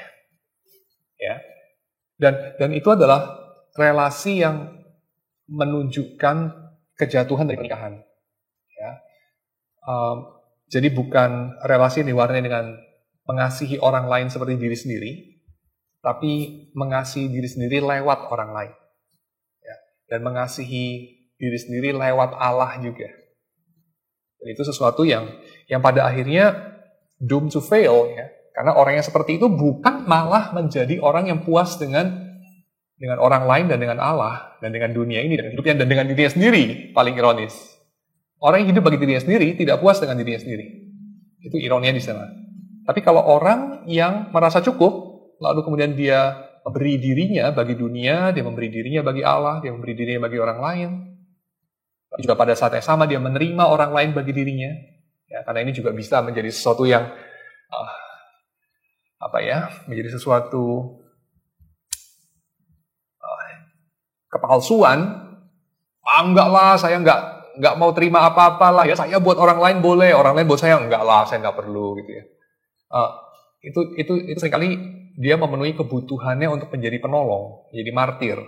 [SPEAKER 1] ya. Dan itu adalah relasi yang menunjukkan kejatuhan dari pernikahan. Ya. Jadi bukan relasi yang diwarnai dengan mengasihi orang lain seperti diri sendiri, tapi mengasihi diri sendiri lewat orang lain. Ya. Dan mengasihi diri sendiri lewat Allah juga. Dan itu sesuatu yang pada akhirnya doomed to fail, ya. Karena orang yang seperti itu bukan malah menjadi orang yang puas dengan orang lain dan dengan Allah dan dengan dunia ini dan hidupnya dan dengan dirinya sendiri. Paling ironis, orang yang hidup bagi dirinya sendiri tidak puas dengan dirinya sendiri. Itu ironinya di sana. Tapi kalau orang yang merasa cukup, lalu kemudian dia memberi dirinya bagi dunia, dia memberi dirinya bagi Allah, dia memberi dirinya bagi orang lain. Tapi juga pada saat yang sama dia menerima orang lain bagi dirinya. Ya, karena ini juga bisa menjadi sesuatu yang menjadi sesuatu kepalsuan. Enggak lah, saya enggak mau terima apa-apa lah. Ya saya buat orang lain boleh, orang lain buat saya enggak lah, saya enggak perlu gitu ya. Itu seringkali dia memenuhi kebutuhannya untuk menjadi penolong, menjadi martir.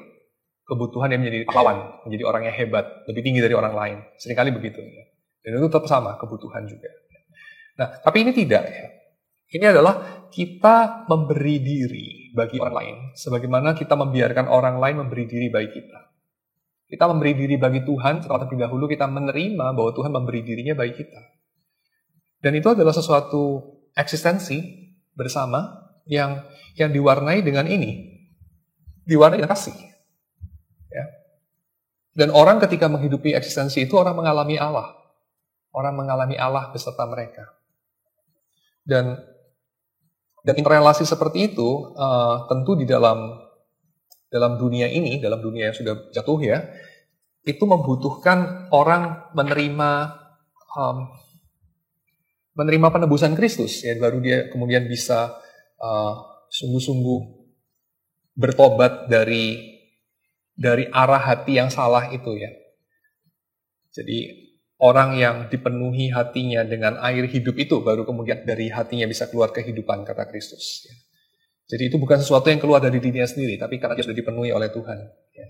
[SPEAKER 1] Kebutuhan yang menjadi pahlawan, menjadi orang yang hebat, lebih tinggi dari orang lain. Seringkali begitu ya. Dan itu tetap sama, kebutuhan juga. Nah, tapi ini tidak ya. Ini adalah kita memberi diri bagi orang lain, sebagaimana kita membiarkan orang lain memberi diri bagi kita. Kita memberi diri bagi Tuhan, setelah terlebih dahulu kita menerima bahwa Tuhan memberi dirinya bagi kita. Dan itu adalah sesuatu eksistensi bersama yang diwarnai dengan ini, diwarnai dengan kasih. Ya. Dan orang ketika menghidupi eksistensi itu, orang mengalami Allah. Orang mengalami Allah beserta mereka. Dan relasi seperti itu tentu di dalam dunia ini, dalam dunia yang sudah jatuh ya, itu membutuhkan orang menerima penebusan Kristus, ya, baru dia kemudian bisa sungguh-sungguh bertobat dari arah hati yang salah itu ya. Jadi orang yang dipenuhi hatinya dengan air hidup itu, baru kemudian dari hatinya bisa keluar kehidupan, kata Kristus. Ya. Jadi itu bukan sesuatu yang keluar dari dirinya sendiri, tapi karena dia sudah dipenuhi oleh Tuhan. Ya.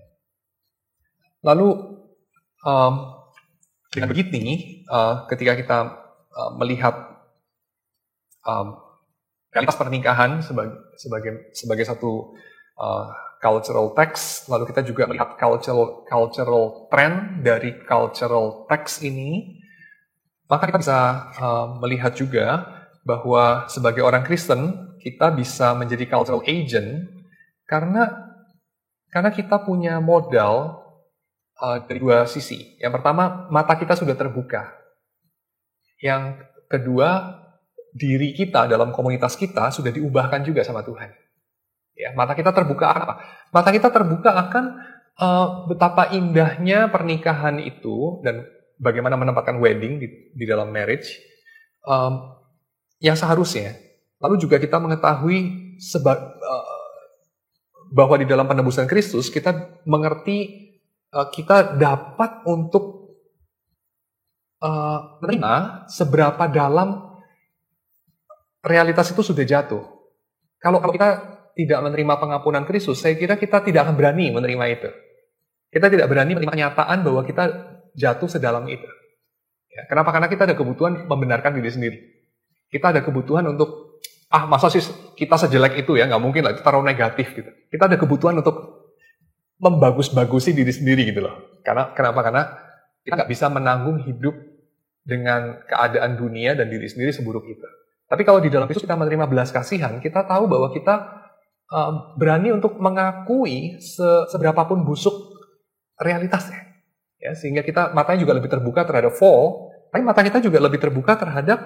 [SPEAKER 1] Lalu dengan begini, ketika kita melihat realitas pernikahan sebagai satu cultural text, lalu kita juga melihat cultural trend dari cultural text ini, maka kita bisa melihat juga bahwa sebagai orang Kristen kita bisa menjadi cultural agent karena kita punya modal dari dua sisi. Yang pertama, mata kita sudah terbuka. Yang kedua, diri kita dalam komunitas kita sudah diubahkan juga sama Tuhan. Ya, mata kita terbuka apa? Mata kita terbuka akan betapa indahnya pernikahan itu dan bagaimana menempatkan wedding di dalam marriage yang seharusnya. Lalu juga kita mengetahui bahwa di dalam penebusan Kristus kita mengerti kita dapat untuk menerima seberapa dalam realitas itu sudah jatuh. Kalau kita tidak menerima pengampunan Kristus, saya kira kita tidak akan berani menerima itu. Kita tidak berani menerima kenyataan bahwa kita jatuh sedalam itu. Ya, kenapa? Karena kita ada kebutuhan membenarkan diri sendiri. Kita ada kebutuhan untuk, masa sih kita sejelek itu ya, nggak mungkin lah, itu terlalu negatif gitu. Kita ada kebutuhan untuk membagus-bagusi diri sendiri gitu loh. Kenapa? Karena kita nggak bisa menanggung hidup dengan keadaan dunia dan diri sendiri seburuk itu. Tapi kalau di dalam Kristus kita menerima belas kasihan, kita tahu bahwa kita berani untuk mengakui seberapapun busuk realitasnya. Ya, sehingga kita matanya juga lebih terbuka terhadap fall, tapi mata kita juga lebih terbuka terhadap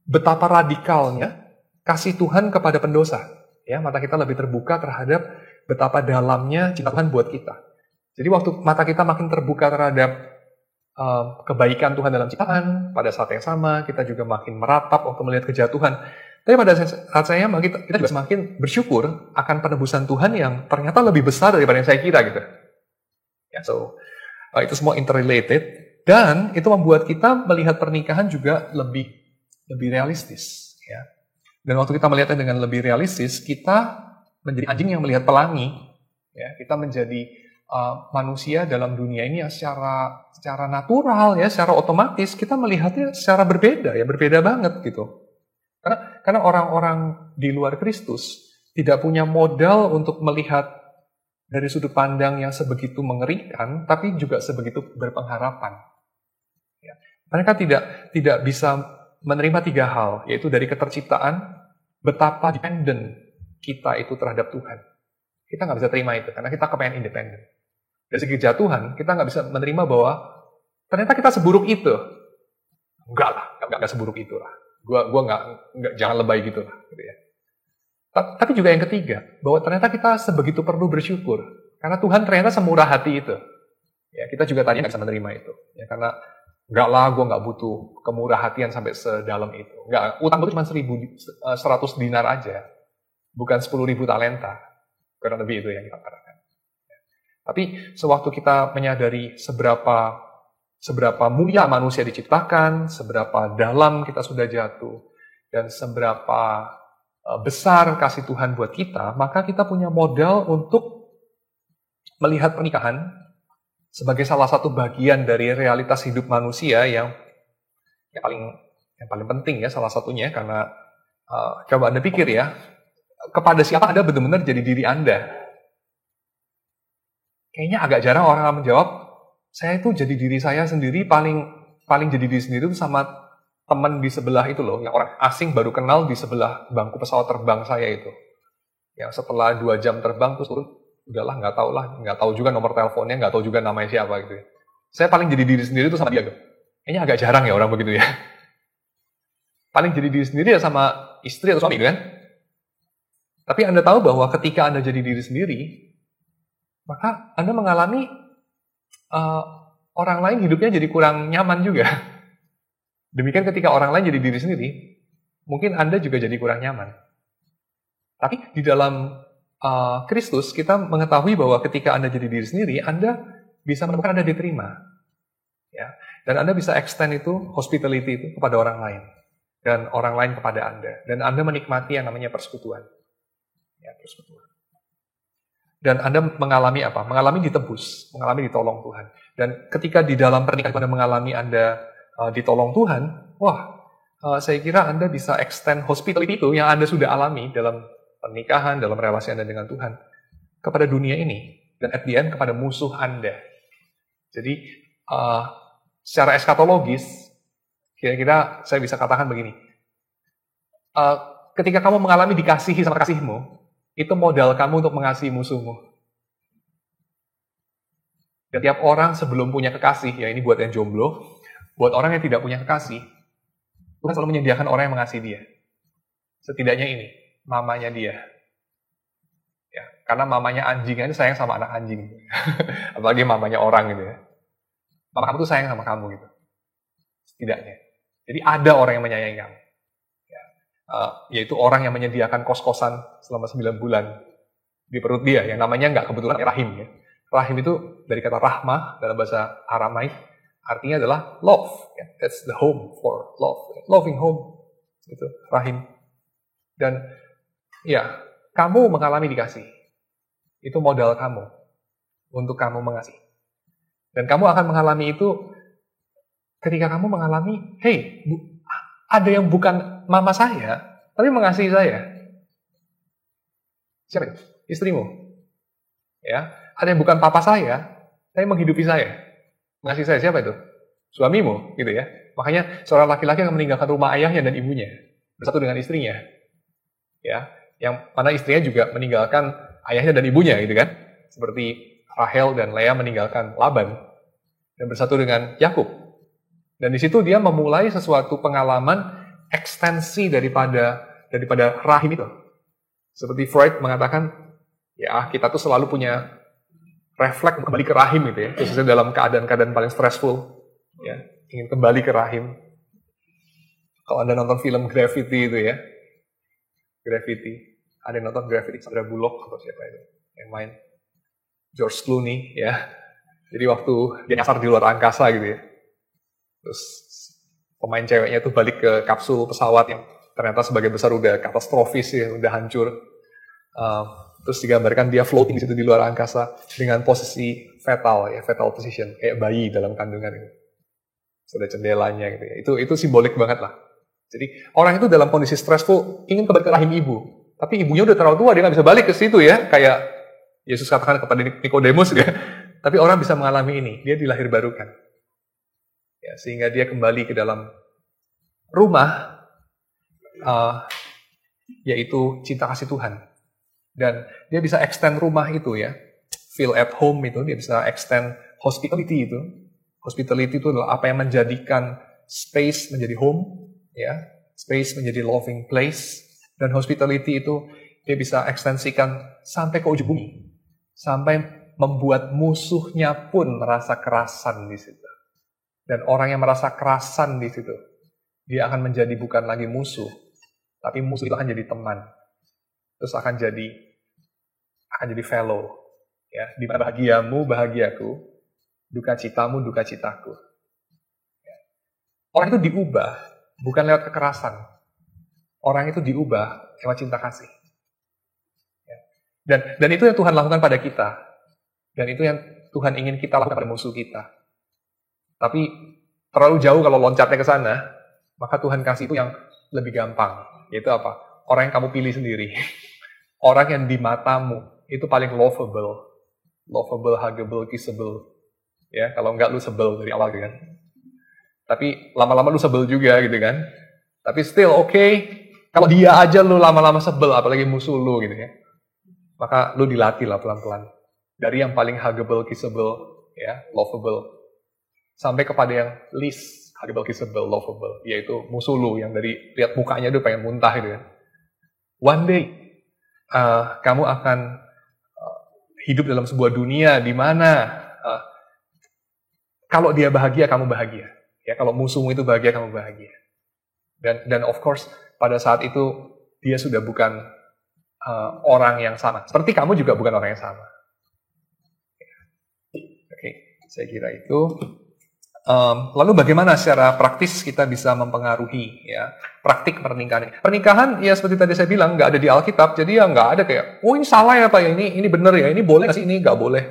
[SPEAKER 1] betapa radikalnya kasih Tuhan kepada pendosa. Ya, mata kita lebih terbuka terhadap betapa dalamnya cinta Tuhan buat kita. Jadi waktu mata kita makin terbuka terhadap kebaikan Tuhan dalam ciptaan, pada saat yang sama kita juga makin meratap waktu melihat kejatuhan. Tapi pada saat saya kita juga semakin bersyukur akan penebusan Tuhan yang ternyata lebih besar daripada yang saya kira gitu. Ya, itu semua interrelated dan itu membuat kita melihat pernikahan juga lebih realistis. Ya. Dan waktu kita melihatnya dengan lebih realistis, kita menjadi anjing yang melihat pelangi. Ya, kita menjadi manusia dalam dunia ini yang secara natural, ya, secara otomatis kita melihatnya secara berbeda, ya, berbeda banget gitu. Karena orang-orang di luar Kristus tidak punya modal untuk melihat dari sudut pandang yang sebegitu mengerikan, tapi juga sebegitu berpengharapan. Ya. Mereka tidak bisa menerima 3 hal, yaitu dari keterciptaan, betapa dependent kita itu terhadap Tuhan. Kita nggak bisa terima itu, karena kita kepengen independen. Dari segi kejatuhan, kita nggak bisa menerima bahwa ternyata kita seburuk itu. Enggak lah, nggak seburuk itu lah. Gua nggak jangan lebay gitu lah. Gitu ya. Tapi juga yang ketiga, bahwa ternyata kita sebegitu perlu bersyukur. Karena Tuhan ternyata semurah hati itu. Ya, kita juga tadinya nggak bisa menerima itu. Ya, karena enggak lah, gue nggak butuh kemurah hatian sampai sedalam itu. Enggak, utang gue cuma 100 dinar aja. Bukan 10.000 talenta. Kurang lebih itu yang kita katakan. Ya. Tapi sewaktu kita menyadari seberapa mulia manusia diciptakan, seberapa dalam kita sudah jatuh, dan seberapa besar kasih Tuhan buat kita, maka kita punya modal untuk melihat pernikahan sebagai salah satu bagian dari realitas hidup manusia yang paling penting ya, salah satunya. Karena coba Anda pikir ya, kepada siapa Anda benar-benar jadi diri Anda? Kayaknya agak jarang orang akan menjawab, saya itu jadi diri saya sendiri, paling jadi diri sendiri itu sama teman di sebelah itu loh, yang orang asing baru kenal di sebelah bangku pesawat terbang saya itu. Yang setelah 2 jam terbang terus turun, udahlah nggak tahu juga nomor teleponnya, nggak tahu juga namanya siapa gitu ya. Saya paling jadi diri sendiri itu sama dia. Kayaknya agak jarang ya orang begitu ya. Paling jadi diri sendiri ya sama istri atau suami gitu kan. Tapi Anda tahu bahwa ketika Anda jadi diri sendiri, maka Anda mengalami orang lain hidupnya jadi kurang nyaman juga. Demikian ketika orang lain jadi diri sendiri, mungkin Anda juga jadi kurang nyaman. Tapi di dalam Kristus, kita mengetahui bahwa ketika Anda jadi diri sendiri, Anda bisa menemukan Anda diterima. Ya. Dan Anda bisa extend itu, hospitality itu kepada orang lain. Dan orang lain kepada Anda. Dan Anda menikmati yang namanya persekutuan. Ya, persekutuan. Dan Anda mengalami apa? Mengalami ditebus, mengalami ditolong Tuhan. Dan ketika di dalam pernikahan Anda mengalami Anda ditolong Tuhan, saya kira Anda bisa extend hospitality itu yang Anda sudah alami dalam pernikahan, dalam relasi Anda dengan Tuhan, kepada dunia ini, dan at the end kepada musuh Anda. Jadi, secara eskatologis, kira-kira saya bisa katakan begini, ketika kamu mengalami dikasihi sama kasihmu, itu modal kamu untuk mengasihi musuhmu. Dan tiap orang sebelum punya kekasih, ya ini buat yang jomblo, buat orang yang tidak punya kekasih, Tuhan selalu menyediakan orang yang mengasihi dia. Setidaknya ini, mamanya dia. Ya, karena mamanya anjing aja sayang sama anak anjing. Apalagi mamanya orang gitu ya. Mama kamu tuh sayang sama kamu gitu. Setidaknya. Jadi ada orang yang menyayangi kamu. Ya, yaitu orang yang menyediakan kos-kosan selama 9 bulan di perut dia, yang namanya nggak kebetulan rahim ya. Rahim itu dari kata rahmah dalam bahasa Aramaik, artinya adalah love. Ya. That's the home for love. Loving home. Itu rahim. Dan ya, kamu mengalami dikasih. Itu modal kamu untuk kamu mengasihi. Dan kamu akan mengalami itu ketika kamu mengalami, hey, ada yang bukan mama saya, tapi mengasihi saya. Siapa itu? Istrimu. Ya, ada yang bukan papa saya, tapi menghidupi saya. Mengasihi saya, siapa itu? suamimu, gitu ya. Makanya seorang laki-laki akan meninggalkan rumah ayahnya dan ibunya, bersatu dengan istrinya, ya. Yang mana istrinya juga meninggalkan ayahnya dan ibunya, gitu kan. Seperti Rahel dan Lea meninggalkan Laban dan bersatu dengan Yakub. Dan di situ dia memulai sesuatu pengalaman ekstensi daripada rahim itu. Seperti Freud mengatakan, ya kita tuh selalu punya refleks kembali ke rahim gitu ya, khususnya dalam keadaan-keadaan paling stressful, ya, ingin kembali ke rahim. Kalau Anda nonton film Gravity itu ya, Gravity, ada yang nonton Gravity, Sandra Bullock atau siapa itu yang main, George Clooney ya. Jadi waktu dia nyasar di luar angkasa gitu ya, terus pemain ceweknya tuh balik ke kapsul pesawat yang ternyata sebagian besar udah katastrofis ya, udah hancur. Terus digambarkan dia floating di situ di luar angkasa dengan posisi fetal ya, fetal position, kayak bayi dalam kandungan itu. Sudah jendelanya gitu ya. Itu simbolik banget lah. Jadi orang itu dalam kondisi stressful ingin kembali ke rahim ibu, tapi ibunya udah terlalu tua, dia nggak bisa balik ke situ ya, kayak Yesus katakan kepada Nikodemus ya. Tapi orang bisa mengalami ini, dia dilahir barukan. Ya, sehingga dia kembali ke dalam rumah, yaitu cinta kasih Tuhan. Dan dia bisa extend rumah itu ya, feel at home itu, dia bisa extend hospitality itu. Hospitality itu adalah apa yang menjadikan space menjadi home, ya, space menjadi loving place. Dan hospitality itu dia bisa ekstensikan sampai ke ujung bumi, sampai membuat musuhnya pun merasa kerasan di situ. Dan orang yang merasa kerasan di situ, dia akan menjadi bukan lagi musuh, tapi musuh itu akan jadi teman. Terus akan jadi fellow, ya, di mana bahagiamu bahagiaku, duka citamu duka citaku. Ya. Orang itu diubah bukan lewat kekerasan, orang itu diubah lewat cinta kasih. Ya. Dan itu yang Tuhan lakukan pada kita, dan itu yang Tuhan ingin kita lakukan pada musuh kita. Tapi terlalu jauh kalau loncatnya ke sana, maka Tuhan kasih itu yang lebih gampang, yaitu apa? Orang yang kamu pilih sendiri. Orang yang di matamu itu paling lovable, huggable, kissable. Ya, kalau enggak lu sebel dari awal gitu kan. Tapi lama-lama lu sebel juga gitu kan. Tapi still okay. Kalau dia aja lu lama-lama sebel, apalagi musuh lu gitu ya. Maka lu dilatih lah pelan-pelan. Dari yang paling huggable, kissable, ya, lovable, sampai kepada yang least huggable, kissable, lovable, yaitu musuh lu yang dari lihat mukanya tuh pengen muntah gitu kan. One day kamu akan hidup dalam sebuah dunia di mana kalau dia bahagia, kamu bahagia. Ya, kalau musuhmu itu bahagia, kamu bahagia. Dan of course, pada saat itu dia sudah bukan orang yang sama. Seperti kamu juga bukan orang yang sama. Oke, saya kira itu. Lalu bagaimana secara praktis kita bisa mempengaruhi ya praktik pernikahan ini? Pernikahan ya seperti tadi saya bilang nggak ada di Alkitab, jadi ya nggak ada kayak ini salah ya Pak ya, ini benar ya, ini boleh nggak sih, ini nggak boleh,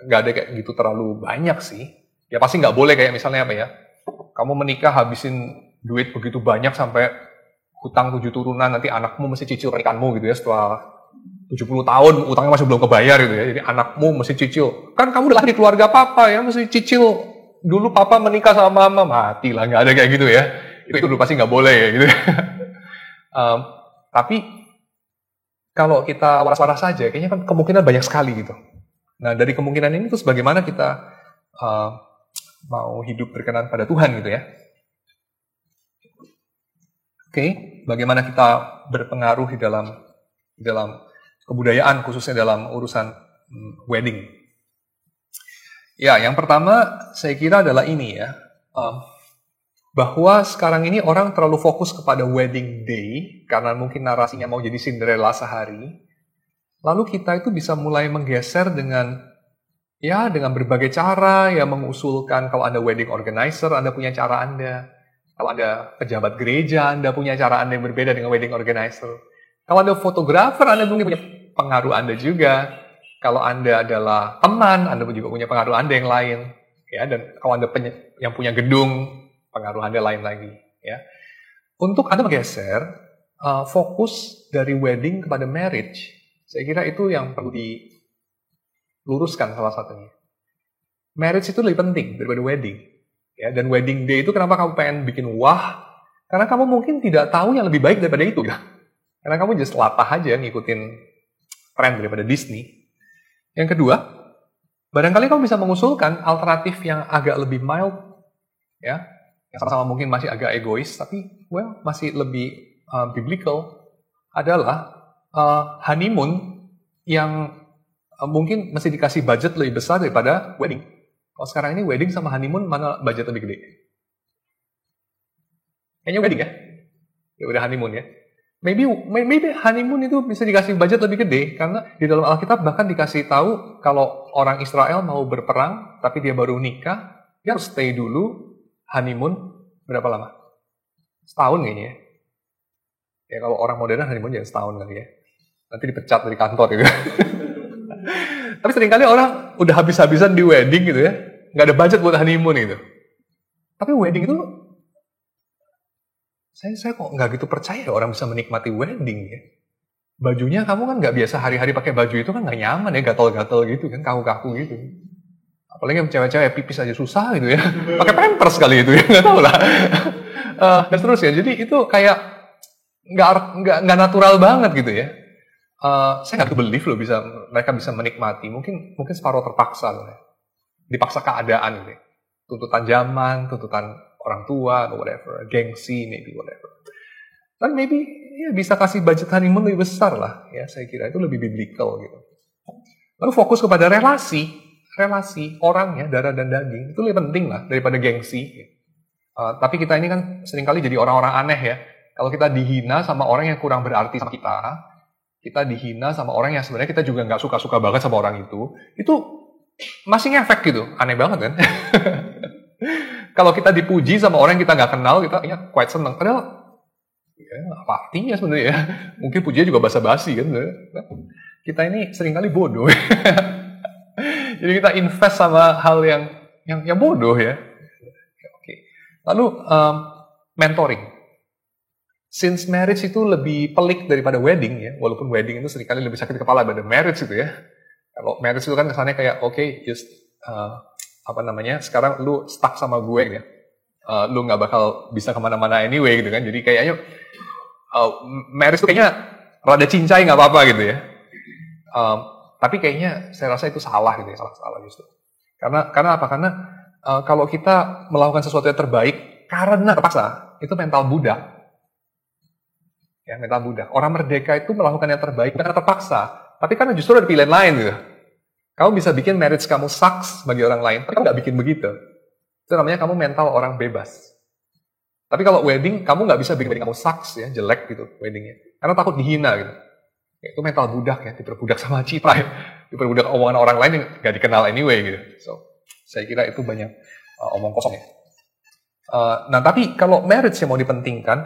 [SPEAKER 1] nggak ada kayak gitu terlalu banyak sih. Ya pasti nggak boleh kayak misalnya apa ya, kamu menikah habisin duit begitu banyak sampai hutang 7 turunan, nanti anakmu mesti cicil pernikahanmu gitu ya setelah 70 tahun utangnya masih belum kebayar gitu ya, jadi anakmu mesti cicil. Kan kamu udah lahir di keluarga papa ya, mesti cicil. Dulu papa menikah sama mama, mati lah, nggak ada kayak gitu ya. Itu dulu pasti nggak boleh ya gitu. Tapi kalau kita waras-waras saja, kayaknya kan kemungkinan banyak sekali gitu. Nah dari kemungkinan ini terus bagaimana kita mau hidup berkenan pada Tuhan gitu ya. Oke, bagaimana kita berpengaruh di dalam kebudayaan khususnya dalam urusan wedding. Ya, yang pertama saya kira adalah ini ya, bahwa sekarang ini orang terlalu fokus kepada wedding day, karena mungkin narasinya mau jadi Cinderella sehari, lalu kita itu bisa mulai menggeser dengan berbagai cara, ya mengusulkan kalau Anda wedding organizer, Anda punya cara Anda, kalau Anda pejabat gereja, Anda punya cara Anda yang berbeda dengan wedding organizer, kalau Anda fotografer, Anda mungkin punya pengaruh Anda juga. Kalau Anda adalah teman, Anda juga punya pengaruh Anda yang lain, ya. Dan kalau Anda yang punya gedung, pengaruh Anda lain lagi, ya. Untuk Anda menggeser fokus dari wedding kepada marriage, saya kira itu yang perlu diluruskan salah satunya. Marriage itu lebih penting daripada wedding, Ya, dan wedding day itu kenapa kamu pengen bikin wah? Karena kamu mungkin tidak tahu yang lebih baik daripada itu ya. Karena kamu just latah aja ngikutin tren daripada Disney. Yang kedua, barangkali kamu bisa mengusulkan alternatif yang agak lebih mild, ya, yang sama-sama mungkin masih agak egois, tapi masih lebih biblical, adalah honeymoon yang mungkin mesti dikasih budget lebih besar daripada wedding. Kalau sekarang ini wedding sama honeymoon mana budget lebih gede? Kayaknya wedding ya? Ya udah honeymoon ya. Maybe honeymoon itu bisa dikasih budget lebih gede, karena di dalam Alkitab bahkan dikasih tahu kalau orang Israel mau berperang, tapi dia baru nikah, dia harus stay dulu honeymoon berapa lama? Setahun kayaknya ya. Ya kalau orang modern honeymoon jangan setahun kali ya. Nanti dipecat dari kantor gitu. Tapi seringkali orang udah habis-habisan di wedding gitu ya, nggak ada budget buat honeymoon gitu. Tapi wedding itu saya kok nggak gitu percaya orang bisa menikmati wedding ya. Bajunya kamu kan nggak biasa hari-hari pakai baju itu kan nggak nyaman ya, gatel-gatel gitu kan, kaku-kaku gitu. Apalagi yang cewek-cewek pipis aja susah gitu ya, pakai pampers kali itu ya, nggak tahu lah. Dan terus ya, jadi itu kayak nggak natural banget gitu ya. Saya nggak believe loh mereka bisa menikmati, mungkin separuh terpaksa loh ya. Dipaksa keadaan gitu ya. Tuntutan zaman, tuntutan orang tua atau whatever, gengsi maybe whatever. Dan maybe ya bisa kasih budget honeymoon lebih besar lah ya, saya kira itu lebih biblical gitu. Lalu fokus kepada relasi orang ya, darah dan daging itu lebih penting lah daripada gengsi. Tapi kita ini kan seringkali jadi orang-orang aneh ya. Kalau kita dihina sama orang yang kurang berarti sama kita dihina sama orang yang sebenarnya kita juga nggak suka-suka banget sama orang itu masih ngefek gitu, aneh banget kan? Kalau kita dipuji sama orang yang kita nggak kenal, kita kayaknya quite seneng. Padahal, ya, apa artinya sebenarnya ya? Mungkin pujinya juga basa-basi kan? Kita ini seringkali bodoh. Jadi kita invest sama hal yang bodoh ya. Oke. Lalu mentoring. Since marriage itu lebih pelik daripada wedding ya, walaupun wedding itu seringkali lebih sakit kepala daripada marriage itu ya. Kalau marriage itu kan kesannya kayak just sekarang lu stuck sama gue gitu ya. Lu nggak bakal bisa kemana-mana anyway gitu kan. Jadi kayaknya marriage itu kayaknya rada cincai nggak apa-apa gitu ya. Tapi kayaknya saya rasa itu salah gitu ya, salah justru. Karena apa? Karena kalau kita melakukan sesuatu yang terbaik karena terpaksa, itu mental budak. Ya, mental budak. Orang merdeka itu melakukan yang terbaik karena terpaksa. Tapi karena justru ada pilihan lain gitu. Kamu bisa bikin marriage kamu sucks bagi orang lain, tapi kamu nggak bikin begitu. Itu namanya kamu mental orang bebas. Tapi kalau wedding, kamu nggak bisa bikin wedding kamu sucks ya, jelek gitu weddingnya. Karena takut dihina gitu. Ya, itu mental budak ya, diperbudak sama citra ya. Diperbudak omongan orang lain yang nggak dikenal anyway gitu. So, saya kira itu banyak omong kosong ya. Nah, tapi kalau marriage yang mau dipentingkan,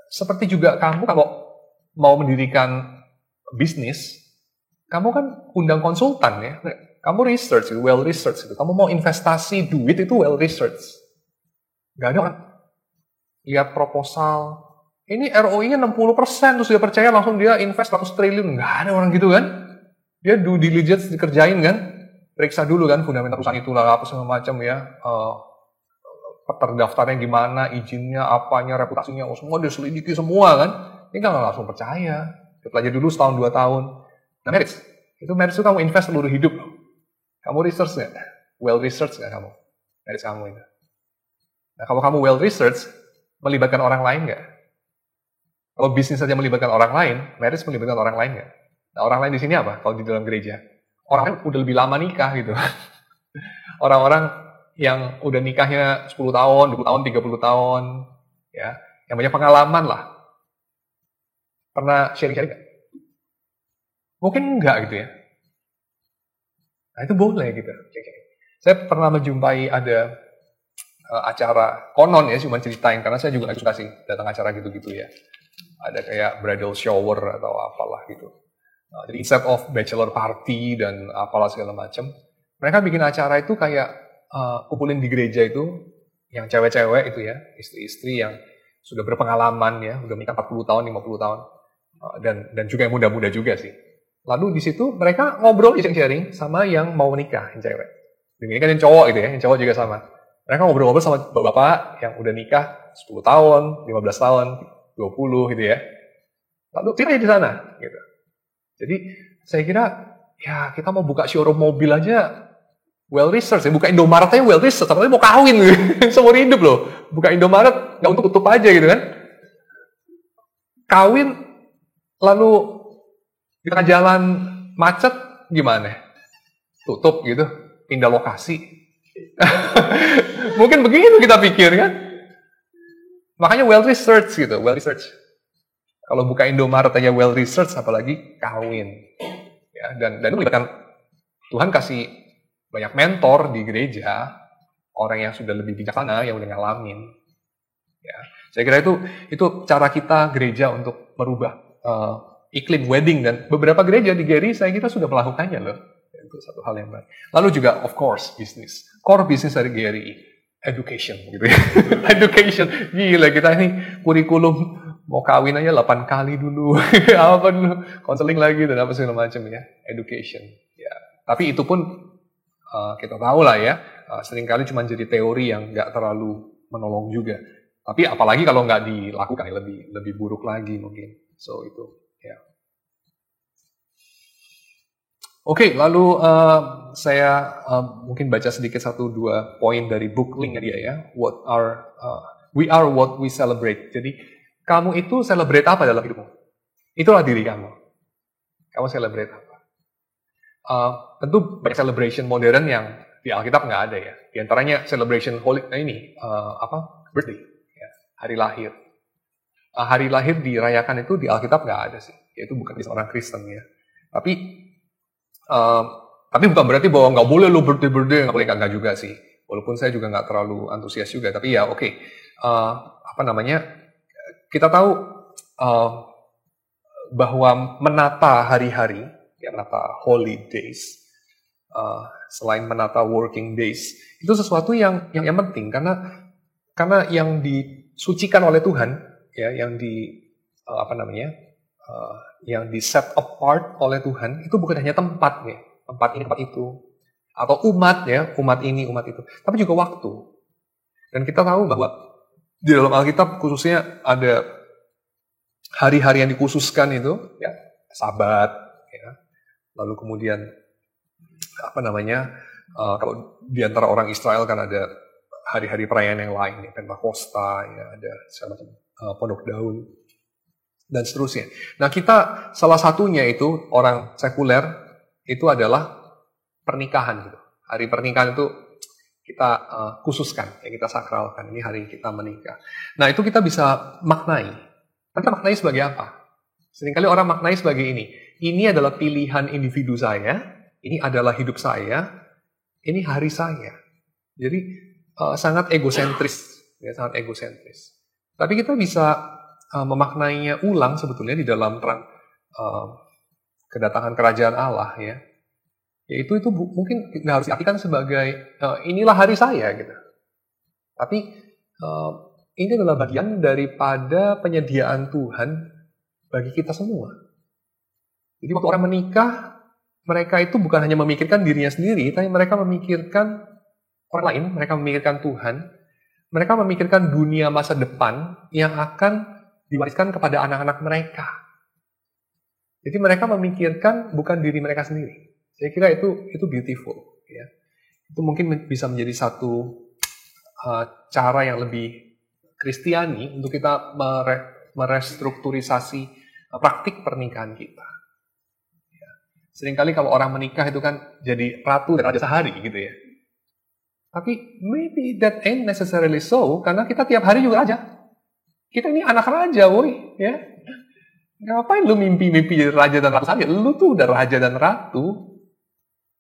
[SPEAKER 1] seperti juga kamu kalau mau mendirikan bisnis, kamu kan undang konsultan ya. Kamu research, well research gitu. Kamu mau investasi duit itu well research. Gak ada kan? Lihat proposal. Ini ROI-nya 60%, terus dia percaya langsung dia invest 100 triliun. Gak ada orang gitu kan? Dia due diligence dikerjain kan? Periksa dulu kan fundamental perusahaan itu lah, apa segala macam ya. Terdaftarnya gimana, izinnya, apanya, reputasinya, semua diselidiki semua kan. Ini kan langsung percaya. Dia pelajari dulu setahun 2 tahun. Nah, marriage itu kamu invest seluruh hidup. Kamu research nggak? Well research nggak kamu? Marriage kamu itu. Nah, kalau kamu well research, melibatkan orang lain nggak? Kalau bisnis saja melibatkan orang lain, marriage melibatkan orang lain nggak? Nah, orang lain di sini apa? Kalau di dalam gereja, orang lain udah lebih lama nikah gitu. Orang-orang yang udah nikahnya 10 tahun, 20 tahun, 30 tahun, ya, yang banyak pengalaman lah. Pernah sharing-sharing nggak? Mungkin enggak gitu ya. Nah, itu boleh gitu. Saya pernah menjumpai ada acara konon ya, cuma ceritain karena saya juga nggak suka sih datang acara gitu-gitu ya. Ada kayak bridal shower atau apalah gitu. Jadi instead of bachelor party dan apalah segala macam, mereka bikin acara itu kayak kumpulin di gereja itu yang cewek-cewek itu ya, istri-istri yang sudah berpengalaman ya, udah nikah 40 tahun, 50 tahun, dan juga yang muda-muda juga sih. Lalu di situ mereka ngobrol sharing sama yang mau menikah, yang cewek. Ini kan yang cowok gitu ya, yang cowok juga sama. Mereka ngobrol-ngobrol sama bapak yang udah nikah 10 tahun, 15 tahun, 20 gitu ya. Lalu tirai di sana gitu. Jadi saya kira ya kita mau buka showroom mobil aja well research ya, buka Indomaret aja well research, apalagi mau kawin gitu. Seumur hidup loh. Buka Indomaret nggak untuk tutup aja gitu kan. Kawin lalu di tengah jalan macet gimana? Tutup gitu, pindah lokasi. Mungkin begitu kita pikir kan. Makanya well research gitu, well research. Kalau buka Indomaret aja well research, apalagi kawin. Ya, dan itu melibatkan Tuhan kasih banyak mentor di gereja, orang yang sudah lebih bijaksana, yang udah ngalamin. Ya, saya kira itu cara kita gereja untuk merubah iklim wedding, dan beberapa gereja di Gary saya kira sudah melakukannya loh. Itu satu hal yang baik. Lalu juga of course bisnis. Core bisnis dari Gary education gitu ya. Education. Gila kita ini kurikulum mau kawin aja 8 kali dulu. Apa dulu? Konseling lagi dan apa segala macam ya. Education. Ya. Tapi itu pun kita tahu lah ya. Seringkali cuma jadi teori yang nggak terlalu menolong juga. Tapi apalagi kalau nggak dilakukan lebih buruk lagi mungkin. So itu ya. Oke, lalu saya mungkin baca sedikit 1-2 poin dari book linknya dia ya. We are what we celebrate. Jadi kamu itu celebrate apa dalam hidupmu? Itulah diri kamu. Kamu celebrate apa? Tentu banyak celebration modern yang di Alkitab nggak ada ya. Di antaranya celebration birthday, ya, hari lahir. Hari lahir dirayakan itu di Alkitab nggak ada sih. Itu bukan di seorang Kristen ya. Tapi bukan berarti bahwa nggak boleh lo birthday nggak boleh, nggak juga sih. Walaupun saya juga nggak terlalu antusias juga, tapi ya oke. Kita tahu bahwa menata hari-hari, ya menata holy days, selain menata working days, itu sesuatu yang penting karena yang disucikan oleh Tuhan, ya yang yang di set apart oleh Tuhan itu bukan hanya tempat ya, tempat ini, tempat itu, atau umat ya, umat ini, umat itu, tapi juga waktu. Dan kita tahu bahwa di dalam Alkitab khususnya ada hari-hari yang dikhususkan itu, ya Sabat, ya. Lalu kemudian kalau di antara orang Israel kan ada hari-hari perayaan yang lain, ya, Pentakosta, ya ada macam Pondok Daun dan seterusnya. Nah kita salah satunya itu orang sekuler itu adalah pernikahan gitu. Hari pernikahan itu kita khususkan, ya kita sakralkan. Ini hari kita menikah. Nah itu kita bisa maknai. Kita maknai sebagai apa? Seringkali orang maknai sebagai ini. Ini adalah pilihan individu saya. Ini adalah hidup saya. Ini hari saya. Jadi sangat egosentris, ya sangat egosentris. Tapi kita bisa memaknainya ulang sebetulnya di dalam terang kedatangan kerajaan Allah ya. Yaitu mungkin nggak harus diartikan sebagai inilah hari saya gitu. Tapi ini adalah bagian daripada penyediaan Tuhan bagi kita semua. Jadi waktu orang menikah, mereka itu bukan hanya memikirkan dirinya sendiri, tapi mereka memikirkan orang lain, mereka memikirkan Tuhan, mereka memikirkan dunia masa depan yang akan diwariskan kepada anak-anak mereka. Jadi mereka memikirkan bukan diri mereka sendiri. Saya kira itu beautiful. Ya. Itu mungkin bisa menjadi satu cara yang lebih Kristiani untuk kita merestrukturisasi praktik pernikahan kita. Ya. Seringkali kalau orang menikah itu kan jadi ratu dan raja sehari gitu ya. Tapi maybe that ain't necessarily so, karena kita tiap hari juga raja. Kita ini anak raja, woy, ya. Ngapain lu mimpi-mimpi jadi raja dan ratu saja? Lu tuh udah raja dan ratu.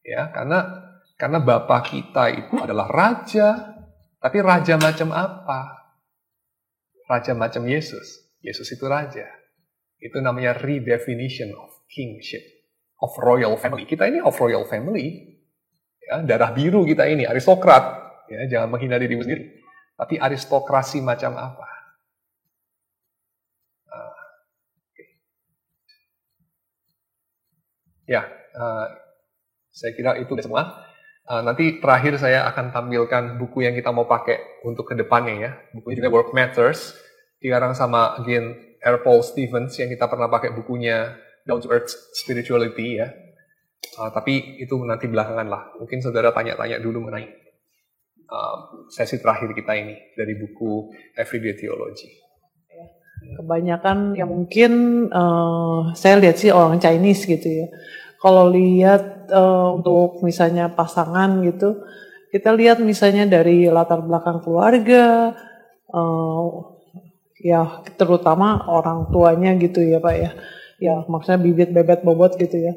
[SPEAKER 1] Ya, karena Bapa kita itu adalah raja. Tapi raja macam apa? Raja macam Yesus. Yesus itu raja. Itu namanya redefinition of kingship, of royal family. Kita ini of royal family. Ya, darah biru kita ini, aristokrat. Ya, jangan menghina dirimu sendiri. Tapi aristokrasi macam apa? Ya, saya kira itu semua. Nanti terakhir saya akan tampilkan buku yang kita mau pakai untuk kedepannya ya. Buku juga Work Matters, dikarang sama R. Paul Stevens yang kita pernah pakai bukunya Down to Earth Spirituality ya. Tapi itu nanti belakangan lah. Mungkin saudara tanya-tanya dulu mengenai sesi terakhir kita ini dari buku Everyday Theology.
[SPEAKER 2] Kebanyakan yang mungkin saya lihat sih orang Chinese gitu ya. Kalau lihat untuk misalnya pasangan gitu, kita lihat misalnya dari latar belakang keluarga, ya terutama orang tuanya gitu ya Pak ya. Ya maksudnya bibit bebet bobot gitu ya.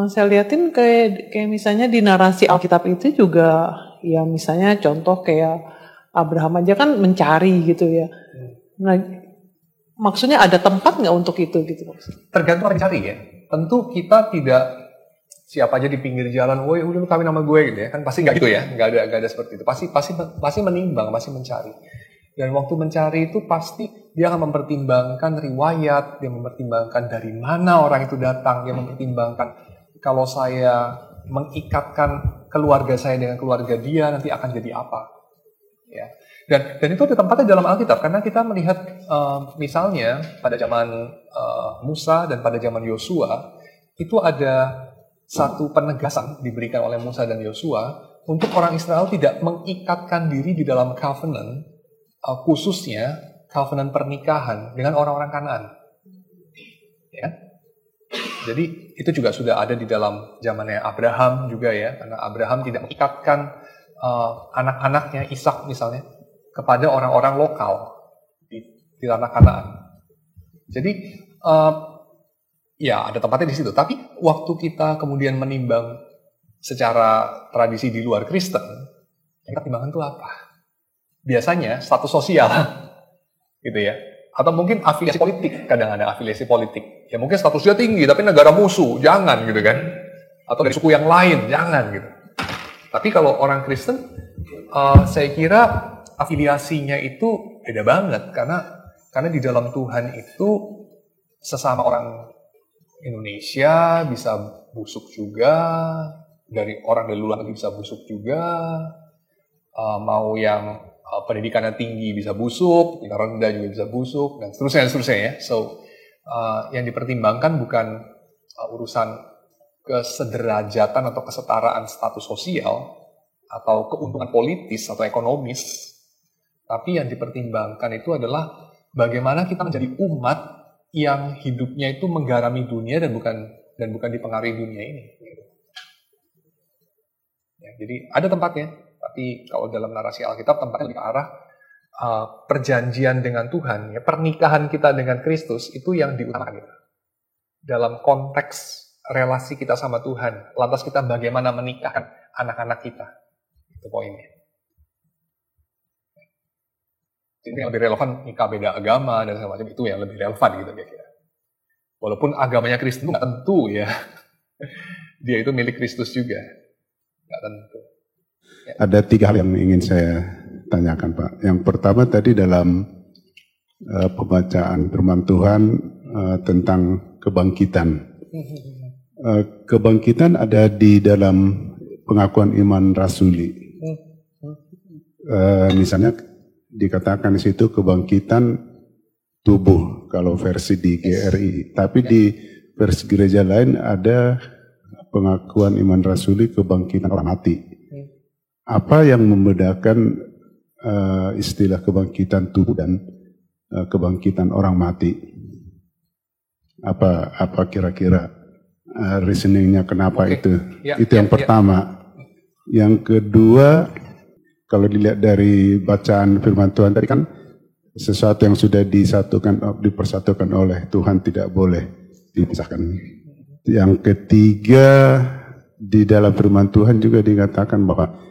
[SPEAKER 2] Saya liatin kayak misalnya di narasi Alkitab itu juga ya misalnya contoh kayak Abraham aja kan mencari gitu ya. Nah, maksudnya ada tempat nggak untuk itu gitu?
[SPEAKER 1] Tergantung orang cari ya. Tentu kita tidak siapa aja di pinggir jalan, woi udah lu kawin sama gue gitu ya. Kan pasti nggak gitu ya, nggak ada seperti itu. Pasti menimbang, pasti mencari. Dan waktu mencari itu pasti dia akan mempertimbangkan riwayat, dia mempertimbangkan dari mana orang itu datang, dia mempertimbangkan kalau saya mengikatkan keluarga saya dengan keluarga dia nanti akan jadi apa, ya. Dan itu ada tempatnya dalam Alkitab karena kita melihat misalnya pada zaman Musa dan pada zaman Yosua itu ada satu penegasan diberikan oleh Musa dan Yosua untuk orang Israel tidak mengikatkan diri di dalam covenant, khususnya covenant pernikahan dengan orang-orang Kanaan. Ya. Jadi itu juga sudah ada di dalam zamannya Abraham juga ya, karena Abraham tidak mengikatkan anak-anaknya Ishak misalnya kepada orang-orang lokal di tanah Kanaan. Jadi ya ada tempatnya di situ. Tapi waktu kita kemudian menimbang secara tradisi di luar Kristen, yang kita timbangkan itu apa? Biasanya status sosial, gitu ya. Atau mungkin afiliasi politik, kadang ada afiliasi politik. Ya mungkin statusnya tinggi, tapi negara musuh, jangan gitu kan. Atau dari suku yang lain, jangan gitu. Tapi kalau orang Kristen, saya kira afiliasinya itu beda banget. Karena di dalam Tuhan itu sesama orang Indonesia bisa busuk juga, dari orang dari luar negeri bisa busuk juga, mau yang pendidikannya tinggi bisa busuk, yang rendah juga bisa busuk, dan seterusnya ya. So, yang dipertimbangkan bukan urusan kesederajatan atau kesetaraan status sosial atau keuntungan politis atau ekonomis, tapi yang dipertimbangkan itu adalah bagaimana kita menjadi umat yang hidupnya itu menggarami dunia dan bukan dipengaruhi dunia ini. Ya, jadi ada tempatnya. Tapi kalau dalam narasi Alkitab tempatnya lebih ke arah perjanjian dengan Tuhan, ya, pernikahan kita dengan Kristus itu yang diutamakan kita. Dalam konteks relasi kita sama Tuhan, lantas kita bagaimana menikahkan anak-anak kita. Itu poinnya. Jadi yang lebih relevan nikah beda agama dan segala macam itu yang lebih relevan gitu kira-kira. Walaupun agamanya Kristen nggak tentu ya, dia itu milik Kristus juga, nggak tentu. Ya.
[SPEAKER 3] Ada 3 hal yang ingin saya tanyakan Pak. Yang pertama tadi dalam pembacaan firman Tuhan tentang kebangkitan. Kebangkitan ada di dalam pengakuan iman rasuli. Misalnya dikatakan di situ kebangkitan tubuh kalau versi di GRI. Tapi di versi gereja lain ada pengakuan iman rasuli kebangkitan orang mati. Apa yang membedakan istilah kebangkitan tubuh dan kebangkitan orang mati? Apa kira-kira reasoningnya kenapa itu? Itu yang pertama. Yang kedua, kalau dilihat dari bacaan firman Tuhan tadi kan sesuatu yang sudah dipersatukan oleh Tuhan tidak boleh dipisahkan. Yang ketiga, di dalam firman Tuhan juga dikatakan bahwa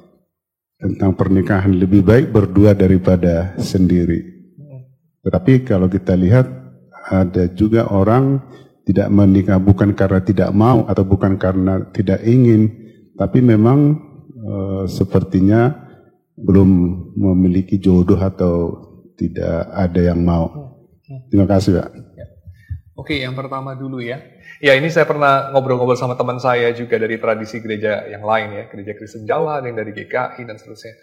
[SPEAKER 3] tentang pernikahan lebih baik berdua daripada sendiri. Tetapi kalau kita lihat ada juga orang tidak menikah bukan karena tidak mau atau bukan karena tidak ingin, tapi memang sepertinya belum memiliki jodoh atau tidak ada yang mau. Terima kasih Pak.
[SPEAKER 1] Oke, yang pertama dulu ya. Ya, ini saya pernah ngobrol-ngobrol sama teman saya juga dari tradisi gereja yang lain ya, gereja Kristen Jawa, ada yang dari GKI dan seterusnya.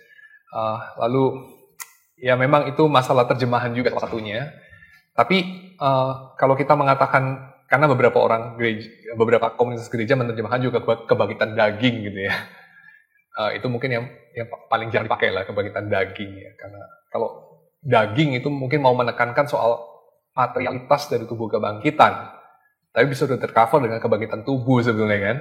[SPEAKER 1] Lalu, ya memang itu masalah terjemahan juga salah satunya. Tapi kalau kita mengatakan, karena beberapa beberapa komunitas gereja menerjemahkan juga kebangkitan daging gitu ya. Itu mungkin yang paling jarang dipakai lah, kebangkitan daging ya. Karena kalau daging itu mungkin mau menekankan soal materialitas dari tubuh kebangkitan. Tapi bisa sudah tercover dengan kebangkitan tubuh sebetulnya kan.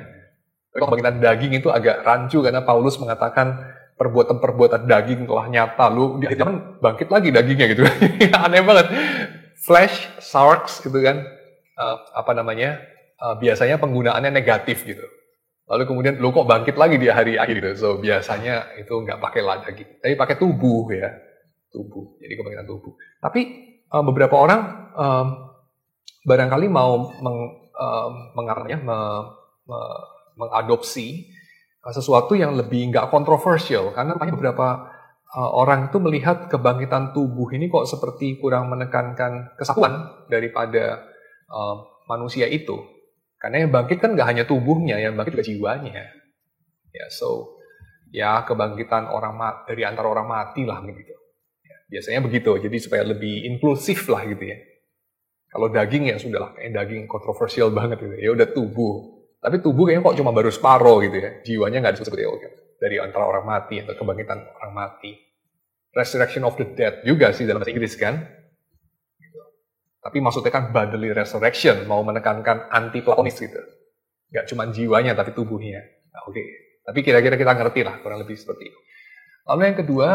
[SPEAKER 1] Tapi kebangkitan daging itu agak rancu karena Paulus mengatakan perbuatan-perbuatan daging telah nyata. Lu di akhir zaman bangkit lagi dagingnya gitu. Aneh banget. Flesh, sarx gitu kan. Biasanya penggunaannya negatif gitu. Lalu kemudian lu kok bangkit lagi di hari akhir gitu. So biasanya itu nggak pakai daging. Tapi pakai tubuh ya. Tubuh. Jadi kebangkitan tubuh. Tapi beberapa orang barangkali mau mengadopsi sesuatu yang lebih nggak kontroversial karena beberapa orang itu melihat kebangkitan tubuh ini kok seperti kurang menekankan kesatuan daripada manusia itu. Karena yang bangkit kan nggak hanya tubuhnya, yang bangkit juga jiwanya. Ya, so ya kebangkitan dari antara orang mati lah begitu. Biasanya begitu, jadi supaya lebih inklusif lah gitu ya. Kalau daging ya sudah lah, kayak daging kontroversial banget gitu. Ya udah tubuh. Tapi tubuh kayaknya kok cuma baru separuh gitu ya. Jiwanya nggak disebut ya, dari antara orang mati atau kebangkitan orang mati. Resurrection of the dead juga sih dalam bahasa Inggris kan. Gitu. Tapi maksudnya kan bodily resurrection, mau menekankan anti-platonis gitu. Nggak cuma jiwanya tapi tubuhnya. Nah, oke. Tapi kira-kira kita ngerti lah, kurang lebih seperti itu. Lalu yang kedua,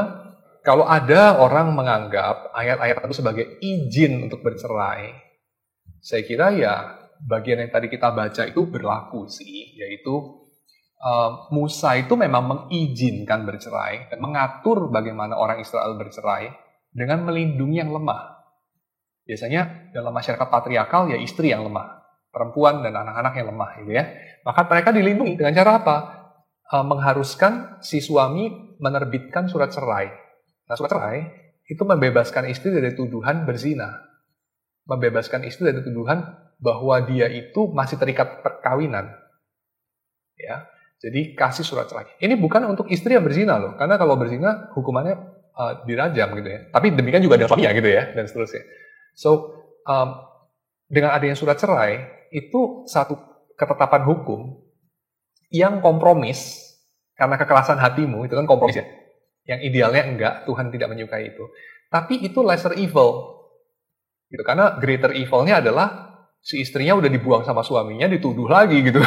[SPEAKER 1] kalau ada orang menganggap ayat-ayat itu sebagai izin untuk bercerai, saya kira ya bagian yang tadi kita baca itu berlaku sih, yaitu Musa itu memang mengizinkan bercerai dan mengatur bagaimana orang Israel bercerai dengan melindungi yang lemah. Biasanya dalam masyarakat patriarkal ya istri yang lemah, perempuan dan anak-anak yang lemah gitu ya. Maka mereka dilindungi dengan cara apa? Mengharuskan si suami menerbitkan surat cerai. Nah, surat cerai itu membebaskan istri dari tuduhan berzina. Membebaskan istri dari tuduhan bahwa dia itu masih terikat perkawinan. Ya. Jadi kasih surat cerai. Ini bukan untuk istri yang berzina loh. Karena kalau berzina hukumannya dirajam gitu ya. Tapi demikian juga dengan suaminya gitu ya. Dan seterusnya. So, dengan adanya surat cerai, itu satu ketetapan hukum yang kompromis. Karena kekerasan hatimu, itu kan kompromis ya. Yang idealnya enggak, Tuhan tidak menyukai itu. Tapi itu lesser evil. Gitu. Karena greater evil-nya adalah si istrinya udah dibuang sama suaminya, dituduh lagi gitu.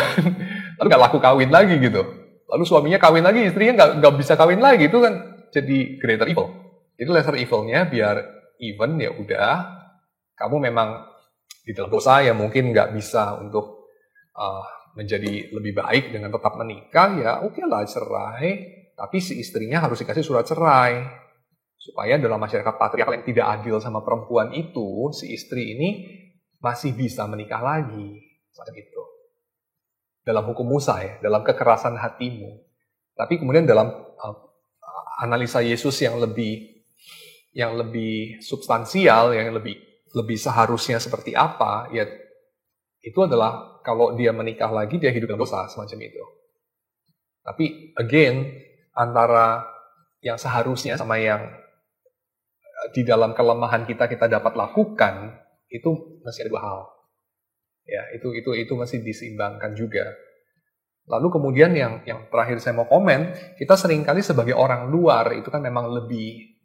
[SPEAKER 1] Lalu nggak laku kawin lagi gitu. Lalu suaminya kawin lagi, istrinya nggak bisa kawin lagi. Itu kan jadi greater evil. Jadi lesser evil-nya biar even ya udah, kamu memang di dalam dosa ya mungkin nggak bisa untuk menjadi lebih baik dengan tetap menikah, ya oke lah cerai. Tapi si istrinya harus dikasih surat cerai. Supaya dalam masyarakat patriarkal yang tidak adil sama perempuan itu, si istri ini masih bisa menikah lagi. Seperti itu. Dalam hukum Musa ya, dalam kekerasan hatimu. Tapi kemudian dalam analisa Yesus yang lebih substansial, yang lebih seharusnya seperti apa, ya itu adalah kalau dia menikah lagi, dia hidup dalam dosa, semacam itu. Tapi again, antara yang seharusnya sama yang di dalam kelemahan kita dapat lakukan, itu masih ada dua hal. Ya, itu masih diseimbangkan juga. Lalu kemudian yang terakhir saya mau komen, kita seringkali sebagai orang luar itu kan memang lebih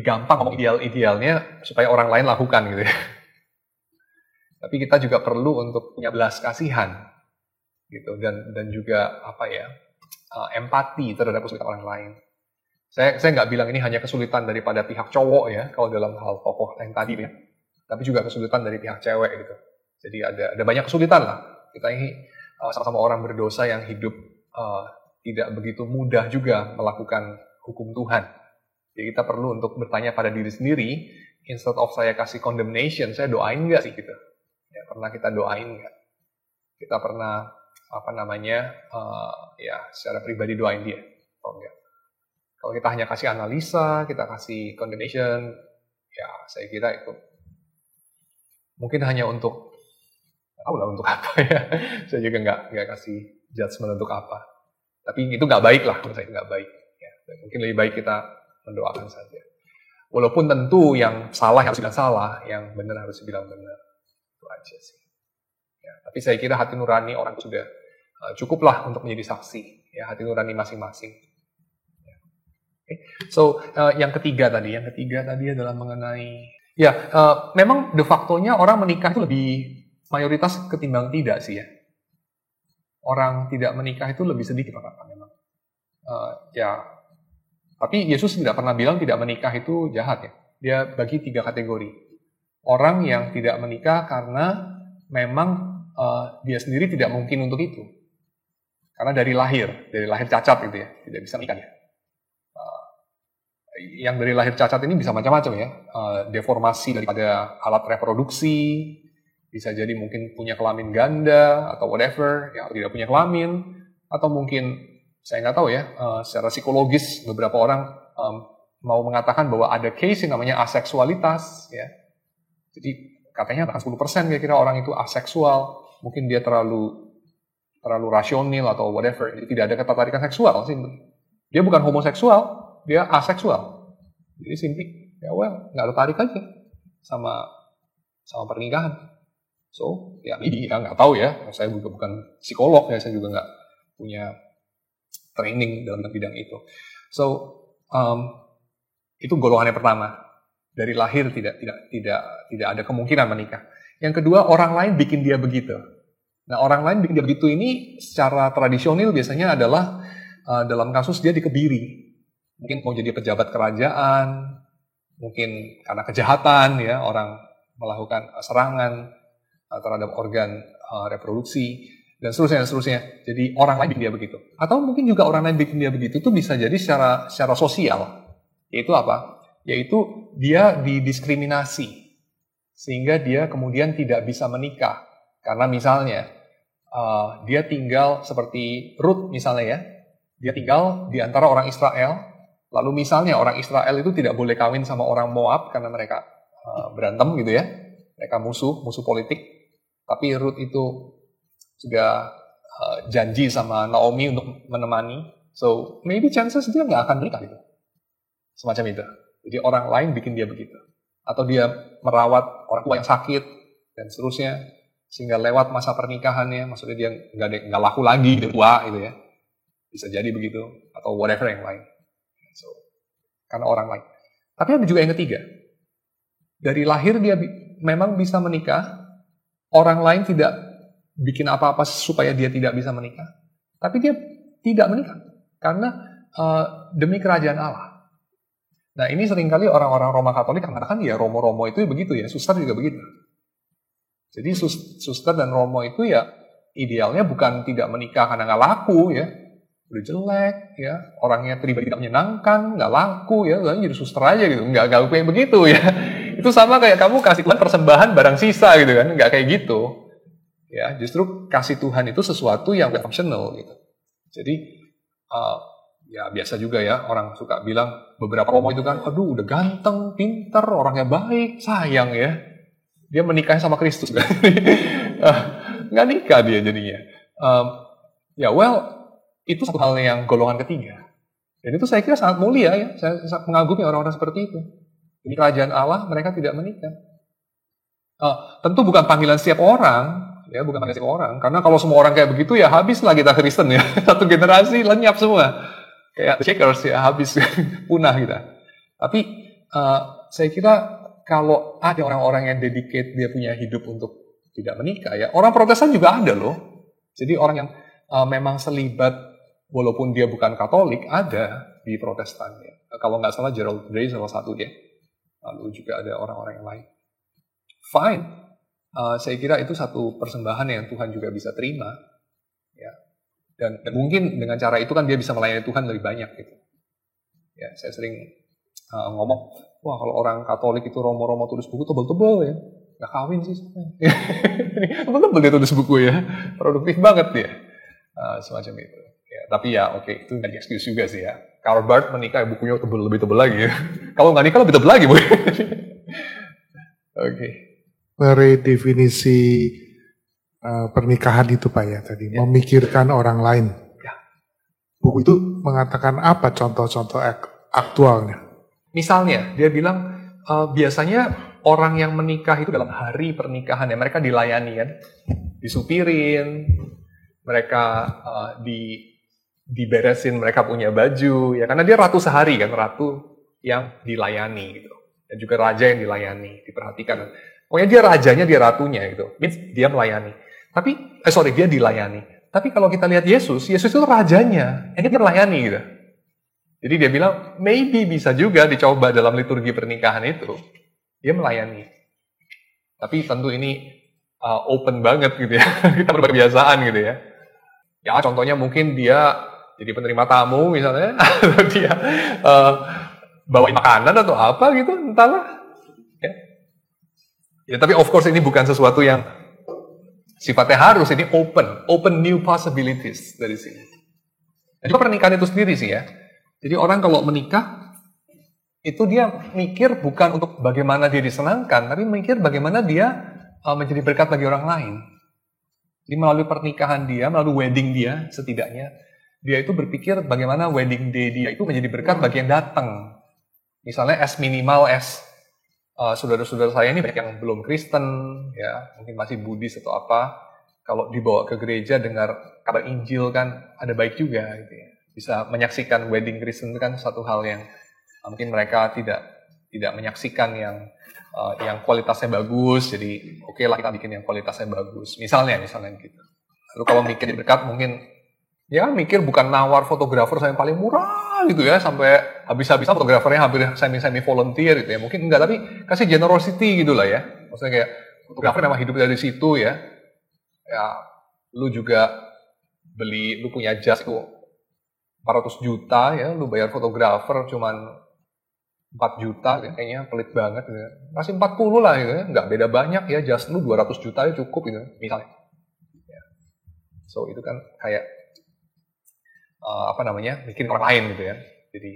[SPEAKER 1] gampang ngomong idealnya supaya orang lain lakukan gitu ya. Tapi kita juga perlu untuk punya belas kasihan gitu dan juga empati terhadap kesulitan orang lain. Saya nggak bilang ini hanya kesulitan daripada pihak cowok ya, kalau dalam hal tokoh yang tadi ya. Tapi juga kesulitan dari pihak cewek gitu. Jadi ada banyak kesulitan lah. Kita ini sama-sama orang berdosa yang hidup tidak begitu mudah juga melakukan hukum Tuhan. Jadi kita perlu untuk bertanya pada diri sendiri, instead of saya kasih condemnation, saya doain nggak sih gitu? Ya, pernah kita doain nggak? Kita pernah secara pribadi doain dia? Oh enggak. Kalau kita hanya kasih analisa, kita kasih condemnation, ya saya kira itu mungkin hanya untuk tahu lah untuk apa ya. Saya juga nggak kasih judgement untuk apa. Tapi itu nggak baik lah, menurut saya nggak baik. Ya, mungkin lebih baik kita mendoakan saja. Walaupun tentu yang salah harus bilang salah, yang benar harus bilang benar. Itu aja sih. Ya, tapi saya kira hati nurani orang sudah cukuplah untuk menjadi saksi. Ya, hati nurani masing-masing. Ya. Okay. So, yang ketiga tadi adalah mengenai memang de facto-nya orang menikah itu lebih mayoritas ketimbang tidak sih ya. Orang tidak menikah itu lebih sedikit orang memang. Tapi Yesus tidak pernah bilang tidak menikah itu jahat ya. Dia bagi 3 kategori. Orang yang tidak menikah karena memang dia sendiri tidak mungkin untuk itu. Karena dari lahir cacat gitu ya, tidak bisa menikah ya. Yang dari lahir cacat ini bisa macam-macam ya. Deformasi daripada alat reproduksi, bisa jadi mungkin punya kelamin ganda atau whatever, ya tidak punya kelamin, atau mungkin saya nggak tahu ya, secara psikologis beberapa orang mau mengatakan bahwa ada case yang namanya aseksualitas ya. Jadi katanya 10% kira-kira orang itu aseksual, mungkin dia terlalu rasional atau whatever, jadi tidak ada ketertarikan seksual sih. Dia bukan homoseksual, dia aseksual. Jadi simply ya nggak tertarik aja sama pernikahan. So, ya nggak tahu ya, saya juga bukan psikolog ya, saya juga nggak punya training dalam bidang itu. So, itu golongan yang pertama. Dari lahir tidak ada kemungkinan menikah. Yang kedua, orang lain bikin dia begitu. Nah, orang lain bikin dia begitu ini secara tradisional biasanya adalah dalam kasus dia dikebiri. Mungkin mau jadi pejabat kerajaan, mungkin karena kejahatan ya, orang melakukan serangan terhadap organ reproduksi, dan seterusnya. Jadi orang lain bikin dia begitu. Atau mungkin juga orang lain bikin dia begitu itu bisa jadi secara sosial. Yaitu apa? Yaitu dia didiskriminasi. Sehingga dia kemudian tidak bisa menikah. Karena misalnya, dia tinggal seperti Ruth misalnya ya. Dia tinggal di antara orang Israel. Lalu misalnya orang Israel itu tidak boleh kawin sama orang Moab karena mereka berantem gitu ya. Mereka musuh politik. Tapi Ruth itu juga janji sama Naomi untuk menemani. So, maybe chances dia nggak akan menikah gitu. Semacam itu. Jadi orang lain bikin dia begitu. Atau dia merawat orang tua yang sakit, dan seterusnya. Sehingga lewat masa pernikahannya, maksudnya dia nggak laku lagi, dia tua gitu ya. Bisa jadi begitu. Atau whatever yang lain. So, karena orang lain. Tapi ada juga yang ketiga. Dari lahir dia memang bisa menikah. Orang lain tidak bikin apa-apa supaya dia tidak bisa menikah. Tapi dia tidak menikah. Karena demi kerajaan Allah. Nah ini seringkali orang-orang Roma Katolik mengatakan ya Romo-Romo itu begitu ya. Suster juga begitu. Jadi suster dan Romo itu ya idealnya bukan tidak menikah karena nggak laku ya. Udah jelek ya. Orangnya pribadi tidak menyenangkan, nggak laku ya. Lalu jadi suster aja gitu. Nggak kayak begitu ya. Itu sama kayak kamu kasih Tuhan persembahan barang sisa gitu kan. Nggak kayak gitu. Ya, justru kasih Tuhan itu sesuatu yang functional gitu. Jadi ya biasa juga ya orang suka bilang beberapa Romo itu kan, aduh udah ganteng, pintar, orangnya baik, sayang ya. Dia menikah sama Kristus kan. Nggak nikah dia jadinya. Itu satu hal yang golongan ketiga. Dan itu saya kira sangat mulia ya. Saya sangat mengagumi orang-orang seperti itu. Di kerajaan Allah mereka tidak menikah. Tentu bukan panggilan setiap orang. Ya, bukan panggilan setiap orang. Karena kalau semua orang kayak begitu ya habislah kita Kristen ya. Satu generasi lenyap semua. Kayak Checkers ya habis punah kita. Tapi saya kira kalau ada orang-orang yang dedicate dia punya hidup untuk tidak menikah ya. Orang Protestan juga ada loh. Jadi orang yang memang selibat walaupun dia bukan Katolik ada di Protestan ya. Kalau nggak salah Gerald Bray salah satu dia. Lalu juga ada orang-orang yang lain. Fine. Saya kira itu satu persembahan yang Tuhan juga bisa terima. Ya. Dan mungkin dengan cara itu kan dia bisa melayani Tuhan lebih banyak gitu. Ya, saya sering ngomong, wah kalau orang Katolik itu Romo-Romo tulis buku tebel-tebel ya. Nggak kawin sih. Tebel-tebel dia tulis buku ya. Produktif banget dia. Semacam itu. Ya, tapi ya oke, itu nggak excuse juga sih ya. Karl Barth menikah bukunya lebih tebel lagi ya. Kalau nggak nikah lebih tebel lagi. Oke.
[SPEAKER 4] Dari definisi pernikahan itu Pak ya tadi, memikirkan orang lain. Buku itu mengatakan apa contoh-contoh aktualnya?
[SPEAKER 1] Misalnya, dia bilang biasanya orang yang menikah itu dalam hari pernikahan ya, mereka dilayani kan, disupirin, mereka diberesin, mereka punya baju ya, karena dia ratu sehari kan, ratu yang dilayani gitu, dan juga raja yang dilayani, diperhatikan. Pokoknya dia rajanya, dia ratunya gitu, means dia melayani. Tapi dia dilayani. Tapi kalau kita lihat Yesus itu rajanya, dia melayani gitu. Jadi dia bilang, maybe bisa juga dicoba dalam liturgi pernikahan itu. Dia melayani. Tapi tentu ini open banget gitu ya. Kita berkebiasaan gitu ya. Ya contohnya mungkin dia jadi penerima tamu misalnya. Atau dia bawain makanan atau apa gitu, entahlah. Ya tapi of course ini bukan sesuatu yang sifatnya harus. Ini open new possibilities dari sini. Dan juga pernikahan itu sendiri sih ya. Jadi orang kalau menikah, itu dia mikir bukan untuk bagaimana dia disenangkan, tapi mikir bagaimana dia menjadi berkat bagi orang lain. Jadi melalui pernikahan dia, melalui wedding dia setidaknya, dia itu berpikir bagaimana wedding day dia itu menjadi berkat bagi yang datang. Misalnya saudara-saudara saya ini banyak yang belum Kristen, ya mungkin masih Buddhis atau apa. Kalau dibawa ke gereja dengar kabar Injil kan ada baik juga gitu ya. Bisa menyaksikan wedding Kristen itu kan satu hal yang mungkin mereka tidak menyaksikan yang kualitasnya bagus, jadi oke lah kita bikin yang kualitasnya bagus. Misalnya gitu. Lalu kalau mikir berkat mungkin ya mikir bukan nawar fotografer yang paling murah gitu ya, sampai habis-habisan fotografernya hampir semi volunteer gitu ya. Mungkin enggak, tapi kasih generosity gitu lah ya. Maksudnya kayak fotografer memang hidup dari situ ya. Ya lu juga lu punya jas itu 400 juta ya, lu bayar fotografer cuman 4 juta ya, kayaknya pelit banget gitu ya. Kasih 40 lah gitu ya, nggak beda banyak ya, just lu 200 juta ya cukup gitu misalnya. Ya. So itu kan kayak bikin orang lain gitu ya. Jadi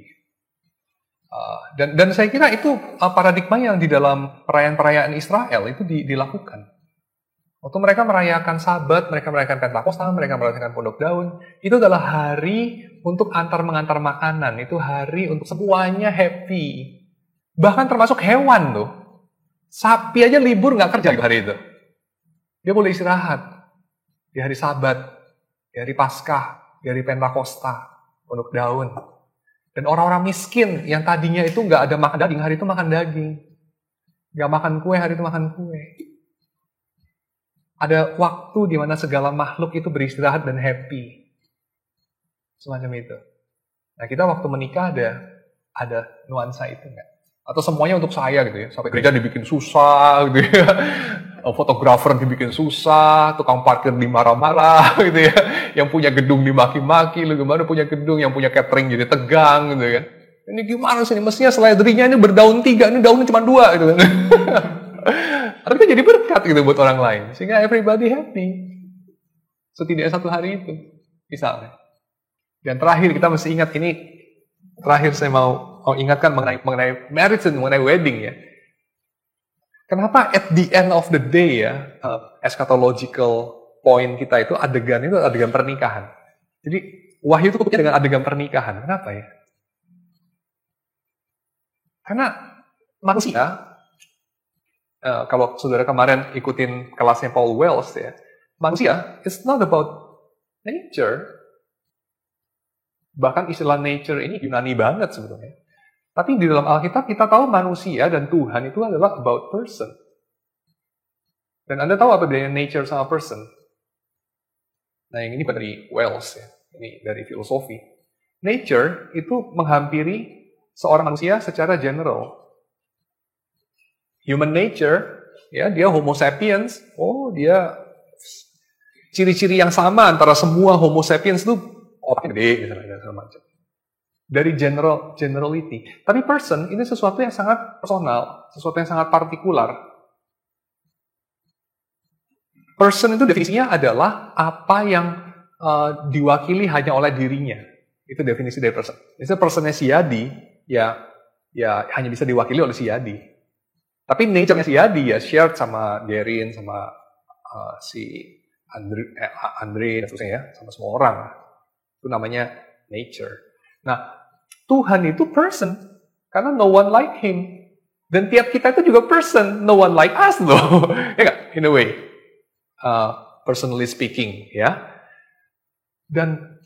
[SPEAKER 1] dan saya kira itu paradigma yang di dalam perayaan-perayaan Israel itu dilakukan. Waktu mereka merayakan Sabat, mereka merayakan Pentakosta, mereka merayakan Pondok Daun, itu adalah hari untuk mengantar makanan, itu hari untuk semuanya happy. Bahkan termasuk hewan tuh. Sapi aja libur nggak kerja di hari itu. Dia boleh istirahat di hari Sabat, di hari Paskah, di hari Pentakosta, Pondok Daun. Dan orang-orang miskin yang tadinya itu nggak ada makan daging, hari itu makan daging. Nggak makan kue, hari itu makan kue. Ada waktu di mana segala makhluk itu beristirahat dan happy. Semacam itu. Nah kita waktu menikah ada nuansa itu enggak? Atau semuanya untuk saya gitu ya. Sampai gereja dibikin susah gitu ya. Fotografer dibikin susah, tukang parkir dimarah-marah gitu ya. Yang punya gedung dimaki-maki, lu gimana punya gedung, yang punya catering jadi tegang gitu kan. Ini gimana sih? Mestinya slidernya ini berdaun 3, ini daunnya cuma 2 gitu kan. Tapi kan jadi berkat gitu buat orang lain. Sehingga everybody happy. Setidaknya satu hari itu. Misalnya. Dan terakhir kita mesti ingat ini. Terakhir saya mau ingatkan mengenai marriage dan mengenai wedding ya. Kenapa at the end of the day ya. Eschatological point kita itu adegan pernikahan. Jadi Wahyu itu dengan adegan pernikahan. Kenapa ya? Karena manusia, kalau saudara kemarin ikutin kelasnya Paul Wells ya, manusia it's not about nature. Bahkan istilah nature ini Yunani banget sebetulnya. Tapi di dalam Alkitab kita tahu manusia dan Tuhan itu adalah about person. Dan Anda tahu apa bedanya nature sama person? Nah yang ini dari Wells ya, ini dari filosofi. Nature itu menghampiri seorang manusia secara general. Human nature, ya dia Homo sapiens, dia ciri-ciri yang sama antara semua Homo sapiens itu otak gede, misalnya segala macam. Dari generality. Tapi person ini sesuatu yang sangat personal, sesuatu yang sangat partikular. Person itu definisinya adalah apa yang diwakili hanya oleh dirinya. Itu definisi dari person. Misalnya personnya si Yadi, ya hanya bisa diwakili oleh si Yadi. Tapi nature-nya si Yadi ya shared sama Gerin, sama si Andre dan seterusnya ya, sama semua orang. Itu namanya nature. Nah, Tuhan itu person, karena no one like him. Dan tiap kita itu juga person, no one like us loh. Ya nggak? In a way. Personally speaking, ya. Dan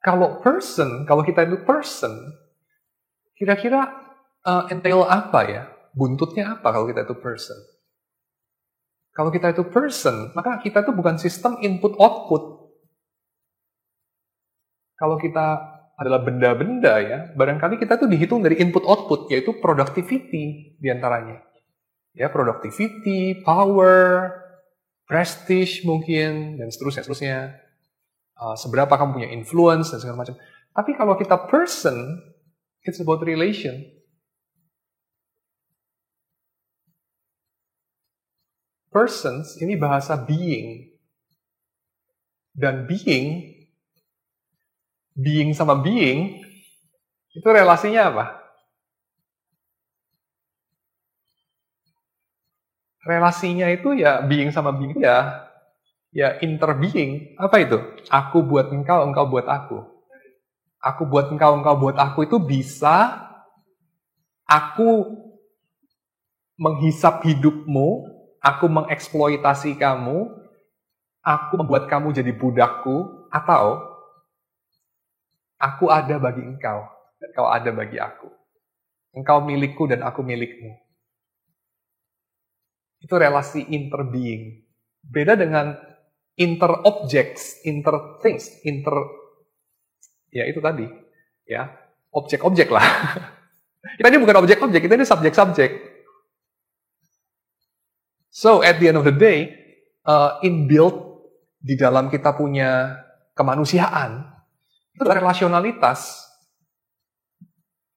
[SPEAKER 1] kalau kita itu person, kira-kira entail apa ya? Buntutnya apa kalau kita itu person? Kalau kita itu person, maka kita itu bukan sistem input-output. Kalau kita adalah benda-benda ya, barangkali kita tuh dihitung dari input-output, yaitu productivity diantaranya. Ya, productivity, power, prestige mungkin, dan seterusnya. Seberapa kamu punya influence, dan segala macam. Tapi kalau kita person, it's about relation. Persons, ini bahasa being. Dan being sama being, itu relasinya apa? Relasinya itu ya, being sama being ya interbeing. Apa itu? Aku buat engkau, engkau buat aku. Aku buat engkau, engkau buat aku itu bisa aku menghisap hidupmu, aku mengeksploitasi kamu, aku membuat kamu jadi budakku, atau aku ada bagi engkau, dan kau ada bagi aku. Engkau milikku dan aku milikmu. Itu relasi interbeing. Beda dengan interobjects, interthings, ya itu tadi, ya objek-objek lah. Kita ini bukan objek-objek, kita ini subjek-subjek. So at the end of the day, inbuilt di dalam kita punya kemanusiaan itu adalah relasionalitas.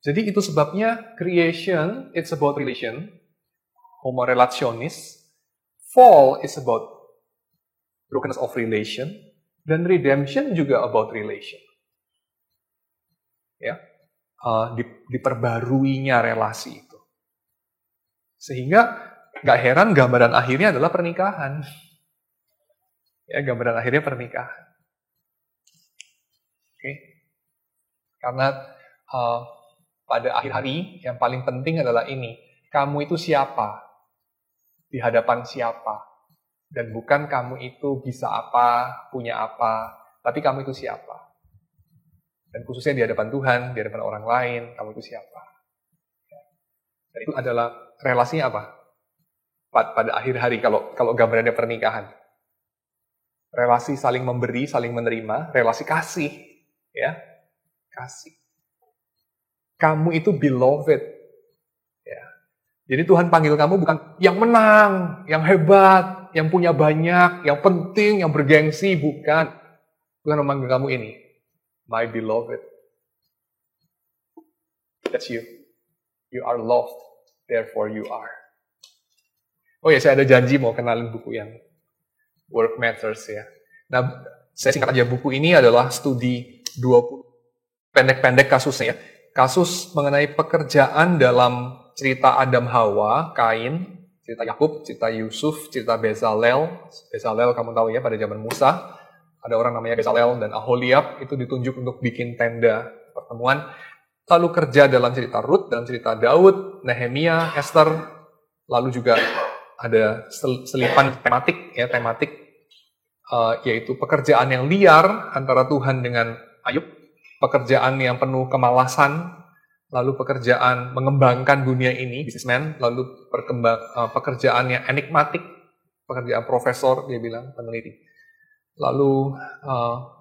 [SPEAKER 1] Jadi itu sebabnya creation it's about relation, homo relationis, fall is about brokenness of relation, dan redemption juga about relation. Ya, diperbaruinya relasi itu. Sehingga nggak heran gambaran akhirnya adalah pernikahan. Ya, gambaran akhirnya pernikahan. Oke. Karena pada akhir hari yang paling penting adalah ini. Kamu itu siapa? Di hadapan siapa? Dan bukan kamu itu bisa apa, punya apa, tapi kamu itu siapa? Dan khususnya di hadapan Tuhan, di hadapan orang lain, kamu itu siapa? Dan itu adalah relasinya apa? Pada akhir hari, kalau gambarannya pernikahan. Relasi saling memberi, saling menerima, relasi kasih. Ya, kasih. Kamu itu beloved. Ya. Jadi Tuhan panggil kamu bukan yang menang, yang hebat, yang punya banyak, yang penting, yang bergengsi, bukan. Tuhan memanggil kamu ini. My beloved. That's you. You are loved, therefore you are. Oh ya, saya ada janji mau kenalin buku yang Work Matters ya. Nah, saya singkat aja, buku ini adalah studi 20 pendek-pendek kasusnya ya. Kasus mengenai pekerjaan dalam cerita Adam Hawa, Kain, cerita Yakub, cerita Yusuf, cerita Bezalel. Bezalel kamu tahu ya, pada zaman Musa. Ada orang namanya Bezalel dan Aholiab, itu ditunjuk untuk bikin tenda pertemuan. Lalu kerja dalam cerita Rut, dalam cerita Daud, Nehemia, Esther. Lalu juga ada selipan tematik, yaitu pekerjaan yang liar antara Tuhan dengan Ayub, pekerjaan yang penuh kemalasan, lalu pekerjaan mengembangkan dunia ini, businessman, lalu pekerjaan yang enigmatik, pekerjaan profesor, dia bilang, peneliti. Lalu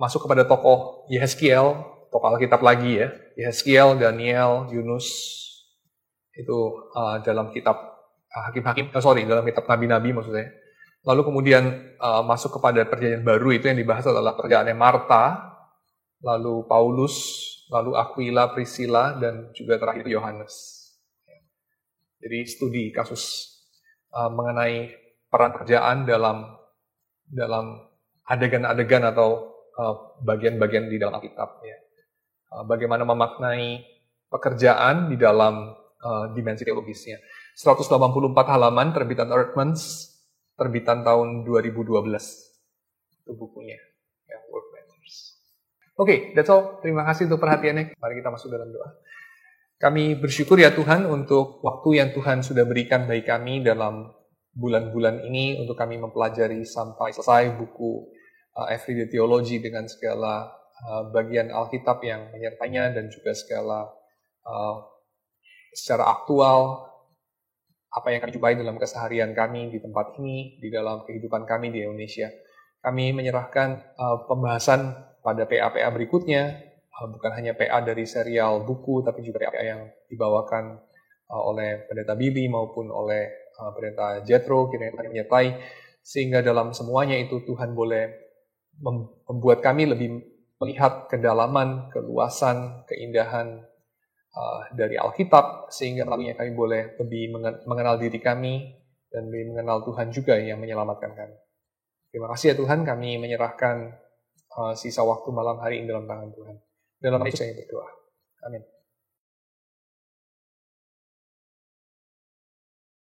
[SPEAKER 1] masuk kepada tokoh Yehezkiel, tokoh Alkitab lagi ya, Yehezkiel, Daniel, Yunus, itu dalam kitab dalam kitab Nabi-Nabi maksudnya. Lalu kemudian masuk kepada perjanjian baru, itu yang dibahas adalah pekerjaannya Marta, lalu Paulus, lalu Aquila, Priscilla, dan juga terakhir Yohanes. Jadi studi kasus mengenai peran pekerjaan dalam adegan-adegan atau bagian-bagian di dalam Alkitab. Ya. Bagaimana memaknai pekerjaan di dalam dimensi teologisnya. 184 halaman, terbitan Earthmans, terbitan tahun 2012. itu bukunya. Ya, Work Matters. Oke, that's all. Terima kasih untuk perhatiannya. Mari kita masuk dalam doa. Kami bersyukur ya Tuhan untuk waktu yang Tuhan sudah berikan bagi kami dalam bulan-bulan ini untuk kami mempelajari sampai selesai buku Everyday Theology dengan segala bagian Alkitab yang menyertainya dan juga segala secara aktual apa yang kami jumpai dalam keseharian kami di tempat ini, di dalam kehidupan kami di Indonesia. Kami menyerahkan pembahasan pada PA-PA berikutnya, bukan hanya PA dari serial buku, tapi juga PA yang dibawakan oleh Pendeta Bibi maupun oleh Pendeta Jethro, kiranya menyertai, sehingga dalam semuanya itu Tuhan boleh membuat kami lebih melihat kedalaman, keluasan, keindahan dari Alkitab, sehingga melalui kami boleh lebih mengenal diri kami dan lebih mengenal Tuhan juga yang menyelamatkan kami. Terima kasih ya Tuhan, kami menyerahkan sisa waktu malam hari ini dalam tangan Tuhan. Dalam nama Yesus kami berdoa. Amin.